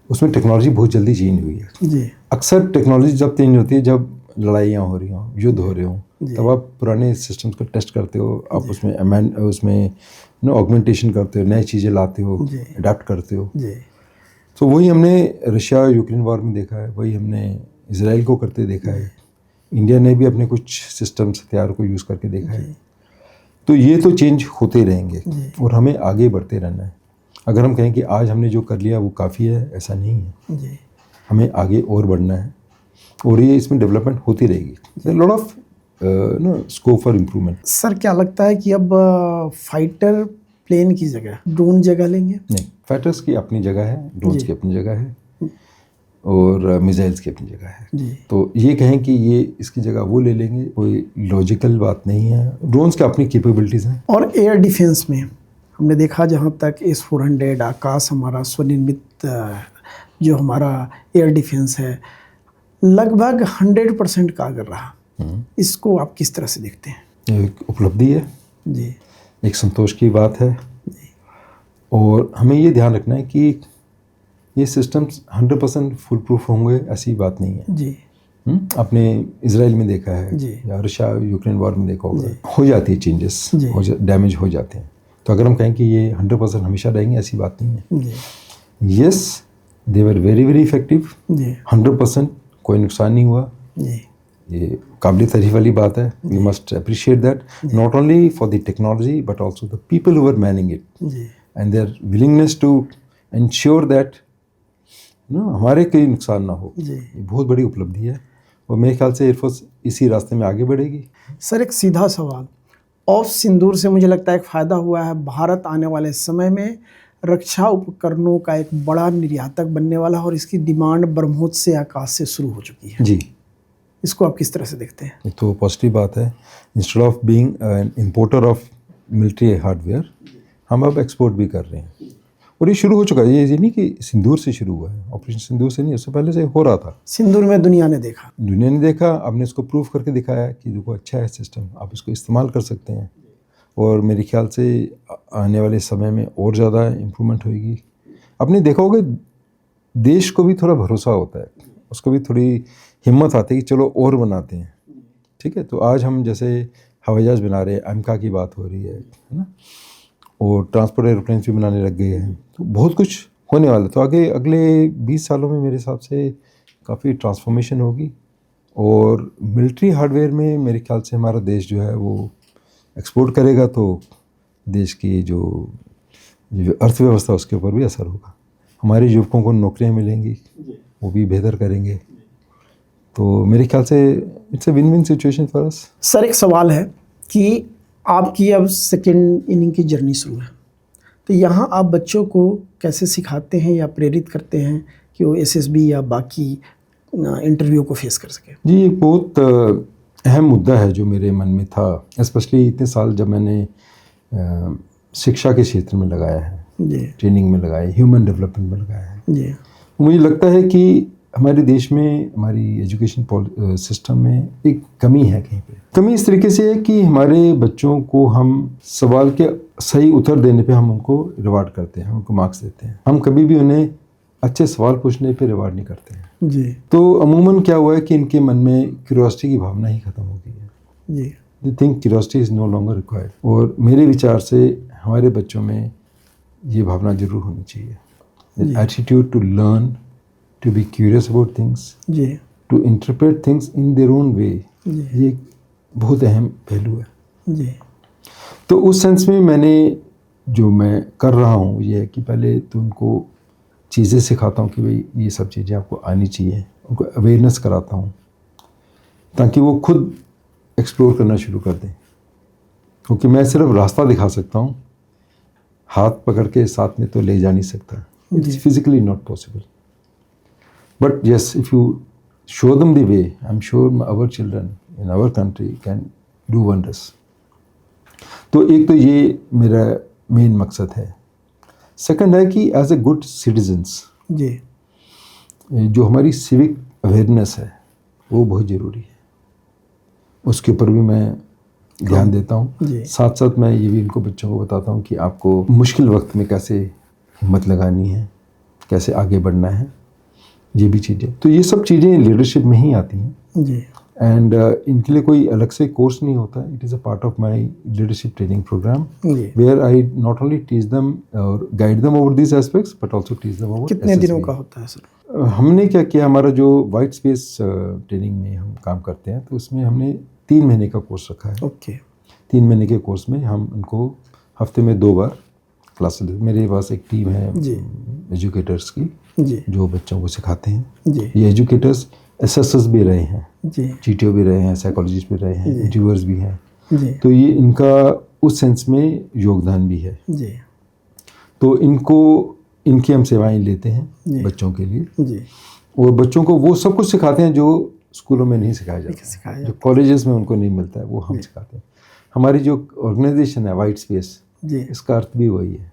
उसमें टेक्नोलॉजी बहुत जल्दी चेंज हुई है जी। अक्सर टेक्नोलॉजी जब चेंज होती है जब लड़ाइयाँ हो रही हों, युद्ध हो रहे हों, तब आप पुराने सिस्टम्स को टेस्ट करते हो, आप उसमें ऑगमेंटेशन करते हो, नई चीज़ें लाते हो, अडाप्ट करते हो। तो वही हमने रशिया यूक्रेन वॉर में देखा है, वही हमने इसराइल को करते देखा है, इंडिया ने भी अपने कुछ सिस्टम्स हथियार को यूज़ करके देखा है। तो ये तो चेंज होते रहेंगे और हमें आगे बढ़ते रहना है। अगर हम कहें कि आज हमने जो कर लिया वो काफ़ी है, ऐसा नहीं है, हमें आगे और बढ़ना है और ये इसमें डेवलपमेंट होती रहेगी। Lot of scope for improvement. Sir, क्या लगता है कि अब फाइटर प्लेन की जगह ड्रोन जगह लेंगे? नहीं, फाइटर्स की अपनी जगह है, ड्रोन्स की अपनी जगह है और मिसाइल्स की अपनी जगह है। जी। तो ये कहें कि ये इसकी जगह वो ले लेंगे, कोई लॉजिकल बात नहीं है। ड्रोन्स की अपनी कैपेबिलिटीज़ हैं। और एयर डिफेंस में हमने देखा जहाँ तक S-400 आकाश हमारा स्वनिर्मित जो हमारा एयर डिफेंस है लगभग 100% कारगर रहा। इसको आप किस तरह से देखते हैं? एक उपलब्धि है जी। एक संतोष की बात है और हमें ये ध्यान रखना है कि ये सिस्टम्स 100% फुल प्रूफ होंगे ऐसी बात नहीं है। जी। आपने इजराइल में देखा है जी। या रशिया यूक्रेन वॉर में देखा होगा, हो जाती है चेंजेस, डैमेज हो जाते हैं। तो अगर हम कहें कि ये 100% हमेशा रहेंगे ऐसी बात नहीं है। Yes, they were very very effective. 100% कोई नुकसान नहीं हुआ। जी। ये काबिल तारीफ वाली बात है। We must appreciate that not only for the technology but also the people who are manning it and their willingness to ensure that हमारे कोई नुकसान ना हो। ये बहुत बड़ी उपलब्धि है और मेरे ख्याल से एयरफोर्स इसी रास्ते में आगे बढ़ेगी। सर एक सीधा सवाल, ऑफ सिंदूर से मुझे लगता है एक फ़ायदा हुआ है, भारत आने वाले समय में रक्षा उपकरणों का एक बड़ा निर्यातक बनने वाला है और इसकी डिमांड ब्रह्मोस से आकाश से शुरू हो चुकी है। जी। इसको आप किस तरह से देखते हैं? ये तो पॉजिटिव बात है। Instead of being an importer of military hardware हम अब एक्सपोर्ट भी कर रहे हैं और ये शुरू हो चुका है। ये नहीं कि सिंदूर से शुरू हुआ है, ऑपरेशन सिंदूर से नहीं, उससे पहले से हो रहा था। सिंदूर में दुनिया ने देखा, आपने इसको प्रूव करके दिखाया कि देखो अच्छा है सिस्टम, आप इसको इस्तेमाल कर सकते हैं और मेरे ख्याल से आने वाले समय में और ज़्यादा इम्प्रूवमेंट होगी। आपने देखा होगा देश को भी थोड़ा भरोसा होता है, उसको भी थोड़ी हिम्मत आती है कि चलो और बनाते हैं। ठीक है, तो आज हम जैसे हवाई जहाज़ बना रहे हैं, अमेरिका की बात हो रही है ना, और ट्रांसपोर्ट एरोप्लेन भी बनाने लग गए हैं, तो बहुत कुछ होने वाला है। तो आगे अगले 20 सालों में मेरे हिसाब से काफ़ी ट्रांसफॉर्मेशन होगी और मिलिट्री हार्डवेयर में मेरे ख्याल से हमारा देश जो है वो एक्सपोर्ट करेगा तो देश की जो अर्थव्यवस्था उसके ऊपर भी असर होगा। हमारे युवकों को नौकरियां मिलेंगी, वो भी बेहतर करेंगे। तो मेरे ख्याल से it's a win win situation for us. Sir एक सवाल है कि आपकी अब सेकेंड इनिंग की जर्नी शुरू है, तो यहाँ आप बच्चों को कैसे सिखाते हैं या प्रेरित करते हैं कि वो SSB या बाकी इंटरव्यू को फेस कर सके? जी, एक बहुत अहम मुद्दा है जो मेरे मन में था, स्पेशली इतने साल जब मैंने शिक्षा के क्षेत्र में लगाया है, जी, ट्रेनिंग में लगाया है, ह्यूमन डेवलपमेंट में लगाया है। जी, मुझे लगता है कि हमारे देश में, हमारी एजुकेशन सिस्टम में एक कमी है। कहीं पे कमी इस तरीके से है कि हमारे बच्चों को हम सवाल के सही उत्तर देने पे हम उनको रिवार्ड करते हैं, हम उनको मार्क्स देते हैं। हम कभी भी उन्हें अच्छे सवाल पूछने पे रिवार्ड नहीं करते हैं। जी। तो अमूमन क्या हुआ है कि इनके मन में क्यूरियोसिटी की भावना ही खत्म हो गई है। जी। They think curiosity is no longer required. और मेरे विचार से हमारे बच्चों में ये भावना जरूर होनी चाहिए, attitude to learn, to be curious about things, जी, to interpret things in their own way। ये एक बहुत अहम पहलू है। जी। तो उस सेंस में मैंने जो मैं कर रहा हूँ ये है कि पहले तो उनको चीज़ें सिखाता हूँ कि भाई ये सब चीज़ें आपको आनी चाहिए, उनको अवेयरनेस कराता हूँ ताकि वो खुद एक्सप्लोर करना शुरू कर दें। क्योंकि मैं सिर्फ रास्ता दिखा सकता हूँ, हाथ पकड़ के साथ में तो ले जा नहीं सकता। It's physically not possible. But yes, if you show them the way, I'm sure our children in our country can do wonders. तो एक तो ये मेरा मेन मकसद है। सेकंड है कि एज ए गुड सिटीजन्स, जी, जो हमारी सिविक अवेयरनेस है वो बहुत ज़रूरी है, उसके ऊपर भी मैं ध्यान देता हूँ। साथ साथ मैं ये भी इनको बच्चों को बताता हूँ कि आपको मुश्किल वक्त में कैसे हिम्मत लगानी है, कैसे आगे बढ़ना है, ये भी चीज़ें। तो ये सब चीज़ें लीडरशिप में ही आती हैं जी। एंड इनके लिए कोई अलग से कोर्स नहीं होता। It is a part of my leadership training program where I not only teach them और guide them over this aspects but also teach them over. कितने दिनों का होता है सर? हमने क्या किया, हमारा जो वाइट स्पेस ट्रेनिंग में हम काम करते हैं तो उसमें हमने 3 महीने का कोर्स रखा है। ओके। 3 महीने के कोर्स में हम उनको हफ्ते में 2 बार क्लासेस, मेरे पास एक टीम है एजुकेटर्स की जी, जो बच्चों को सिखाते हैं। जी। ये एजुकेटर्स एसएसएस भी रहे हैं, जी, जीटीओ भी रहे हैं, साइकोलॉजिस्ट भी रहे हैं, इंटरव्यूअर्स भी हैं। जी। तो ये इनका उस सेंस में योगदान भी है। जी तो इनकी हम सेवाएं लेते हैं जी। बच्चों के लिए, जी। और बच्चों को वो सब कुछ सिखाते हैं जो स्कूलों में नहीं सिखाया जाता, जो कॉलेजेस में उनको नहीं मिलता है, वो हम सिखाते हैं। हमारी जो ऑर्गेनाइजेशन है वाइट स्पेस, जी। इसका अर्थ भी वही है,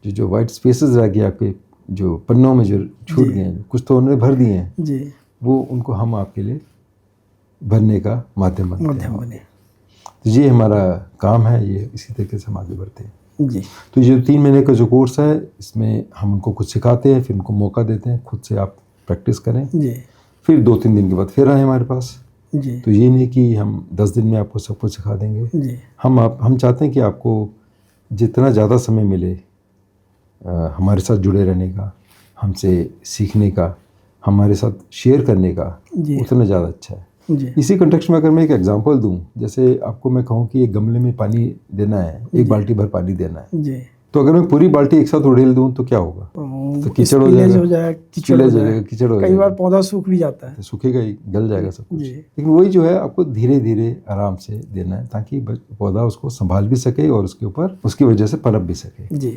जो वाइट स्पेसेस रह गए आपके जो पन्नों में जो छूट गए हैं, कुछ तो उन्होंने भर दिए हैं जी, वो उनको हम आपके लिए भरने का माध्यम बनते हैं। बने। तो ये हमारा काम है, ये इसी तरीके से हम आगे बढ़ते हैं। जी। तो ये 3 महीने का जो कोर्स है, इसमें हम उनको कुछ सिखाते हैं, फिर उनको मौका देते हैं खुद से आप प्रैक्टिस करें। जी। फिर 2-3 दिन के बाद फिर आए हमारे पास। जी। तो ये नहीं कि हम 10 दिन में आपको सब कुछ सिखा देंगे। जी। हम चाहते हैं कि आपको जितना ज़्यादा समय मिले हमारे साथ जुड़े रहने का, हमसे सीखने का, हमारे साथ शेयर करने का, उतना ज़्यादा अच्छा है। जी। इसी कंटेक्स्ट में अगर मैं एक एग्जांपल दूं, जैसे आपको मैं कहूं कि एक गमले में पानी देना है, एक बाल्टी भर पानी देना है, जी। तो अगर मैं पूरी बाल्टी एक साथ उड़ेल दूं तो क्या होगा? तो कीचड़ हो जाएगा, कीचड़ हो जाएगा। कई बार पौधा सूख भी जाता है, तो सूखेगा ही, गल जाएगा सब कुछ। लेकिन वही जो है आपको धीरे धीरे आराम से देना है, ताकि पौधा उसको संभाल भी सके और उसके ऊपर उसकी वजह से पनप भी सके। जी।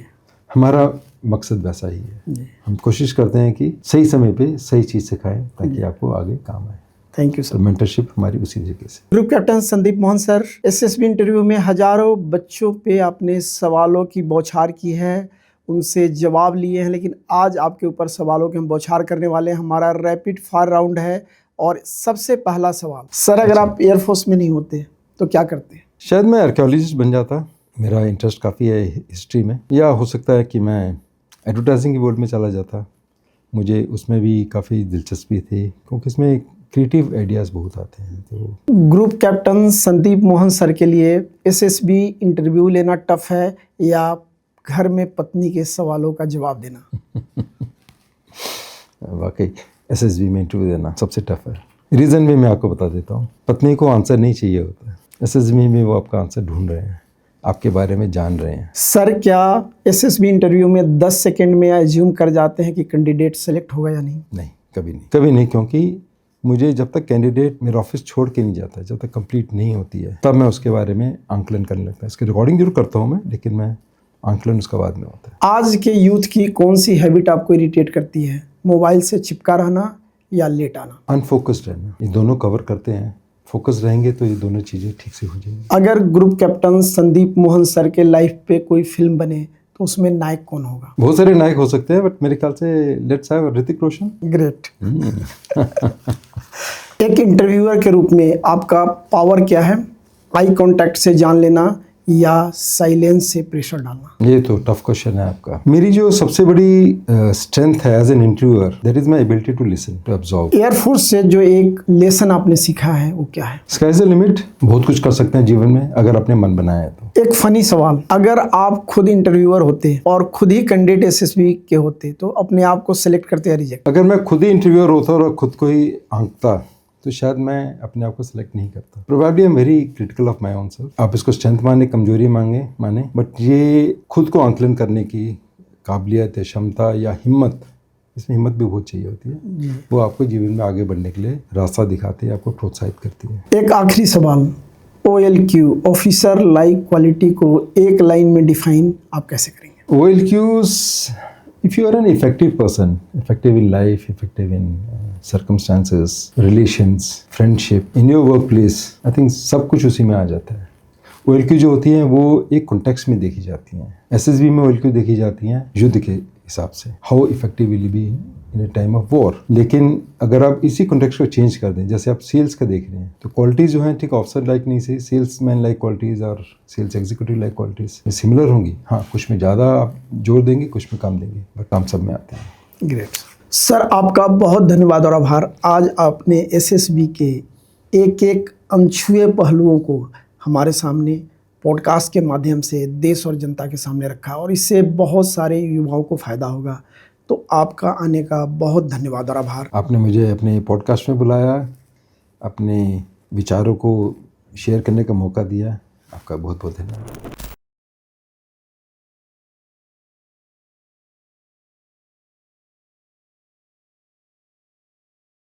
हमारा मकसद वैसा ही है। जी। हम कोशिश करते हैं कि सही समय पे सही चीज़ सिखाएं ताकि आपको आगे काम आए। Thank you sir. तो मेंटरशिप हमारी उसी तरीके से। Group captain Sandeep Mohan sir, SSB interview में हजारों बच्चों पे आपने सवालों की बौछार की है, उनसे जवाब लिए हैं, लेकिन आज आपके ऊपर सवालों के हम बौछार करने वाले हैं। हमारा रैपिड फायर राउंड है और सबसे पहला सवाल, सर अगर आप एयरफोर्स में नहीं होते तो क्या करते? शायद मैं आर्कियोलॉजिस्ट बन जाता। मेरा इंटरेस्ट काफ़ी है हिस्ट्री में, या हो सकता है कि मैं एडवर्टाइजिंग की वर्ल्ड में चला जाता। मुझे उसमें भी काफ़ी दिलचस्पी थी, क्योंकि इसमें क्रिएटिव आइडियाज़ बहुत आते हैं। तो group captain Sandeep Mohan sir के लिए एसएसबी इंटरव्यू लेना टफ है या घर में पत्नी के सवालों का जवाब देना? वाकई एसएसबी में इंटरव्यू देना सबसे टफ है। रीज़न भी मैं आपको बता देता हूँ। पत्नी को आंसर नहीं चाहिए होता है, एसएसबी में वो आपका आंसर ढूंढ रहे हैं, आपके बारे में जान रहे हैं। सर क्या एसएसबी इंटरव्यू में 10 सेकंड में एज्यूम कर जाते हैं कि कैंडिडेट सेलेक्ट होगा या नहीं? नहीं, कभी नहीं, क्योंकि मुझे जब तक कैंडिडेट मेरा ऑफिस छोड़ के नहीं जाता, जब तक कंप्लीट नहीं होती है, तब मैं उसके बारे में आंकलन करने लगता हूँ। इसकी रिकॉर्डिंग जरूर करता हूँ मैं, लेकिन मैं आंकलन उसका बाद में होता है। आज के यूथ की कौन सी हैबिट आपको इरिटेट करती है? मोबाइल से चिपका रहना या लेट आना? अनफोकस्ड रहना, ये दोनों कवर करते हैं। फोकस रहेंगे तो ये दोनों चीज़ें ठीक से हो जाएंगी। अगर group captain Sandeep Mohan sir के लाइफ पे कोई फिल्म बने तो उसमें नायक कौन होगा? बहुत सारे नायक हो सकते हैं, बट मेरे ख्याल से let's have Hrithik Roshan. Great. एक इंटरव्यूअर के रूप में आपका पावर क्या है? आई कांटेक्ट से जान लेना या साइलेंस से प्रेशर डालना? ये तो टफ क्वेश्चन है आपका। मेरी जो सबसे बड़ी स्ट्रेंथ है as an interviewer, that is my ability to listen, to observe. Air force से जो एक लेसन आपने सीखा है वो क्या है? Sky is the limit. बहुत कुछ कर सकते हैं जीवन में अगर अपने मन बनाया है तो। एक फनी सवाल, अगर आप खुद इंटरव्यूअर होते और खुद ही कैंडिडेट एसएसबी के होते तो अपने आप को सिलेक्ट करते या रिजेक्ट? अगर मैं खुद ही इंटरव्यूअर होता और खुद को ही आंकता तो शायद मैं अपने आप को सिलेक्ट नहीं करता। Probably I am very critical of my own self. आप इसको स्ट्रेंथ माने, कमजोरी माने, बट ये खुद को आंकलन करने की काबिलियत या क्षमता या हिम्मत, इसमें हिम्मत भी बहुत चाहिए होती है। वो आपको जीवन में आगे बढ़ने के लिए रास्ता दिखाती है, आपको प्रोत्साहित करती है। एक आखिरी सवाल, OLQ ऑफिसर लाइक क्वालिटी को एक लाइन में डिफाइन आप कैसे करेंगे? OLQs, if you are an effective person, effective in life, effective in circumstances, relations, friendship, in your workplace, I think सब कुछ उसी में आ जाता है। OLQ जो होती हैं वो एक कॉन्टेक्स्ट में देखी जाती हैं। SSB में OLQ देखी जाती हैं युद्ध के हिसाब से, how effective will be in a time of war. लेकिन अगर आप इसी कॉन्टेक्स्ट को चेंज कर दें, जैसे आप सेल्स का देख रहे हैं, तो क्वालिटीज़ जो हैं ठीक ऑफिसर लाइक नहीं से सेल्समैन लाइक क्वालिटीज़ और sales executive like qualities similar होंगी। हाँ, कुछ में ज़्यादा आप जोर देंगे, कुछ में कम देंगे, बट काम सब में आते हैं। ग्रेट सर, आपका बहुत धन्यवाद और आभार। आज आपने एसएसबी के एक एक अनछुए पहलुओं को हमारे सामने पॉडकास्ट के माध्यम से देश और जनता के सामने रखा और इससे बहुत सारे युवाओं को फ़ायदा होगा। तो आपका आने का बहुत धन्यवाद और आभार। आपने मुझे अपने पॉडकास्ट में बुलाया, अपने विचारों को शेयर करने का मौका दिया, आपका बहुत बहुत धन्यवाद।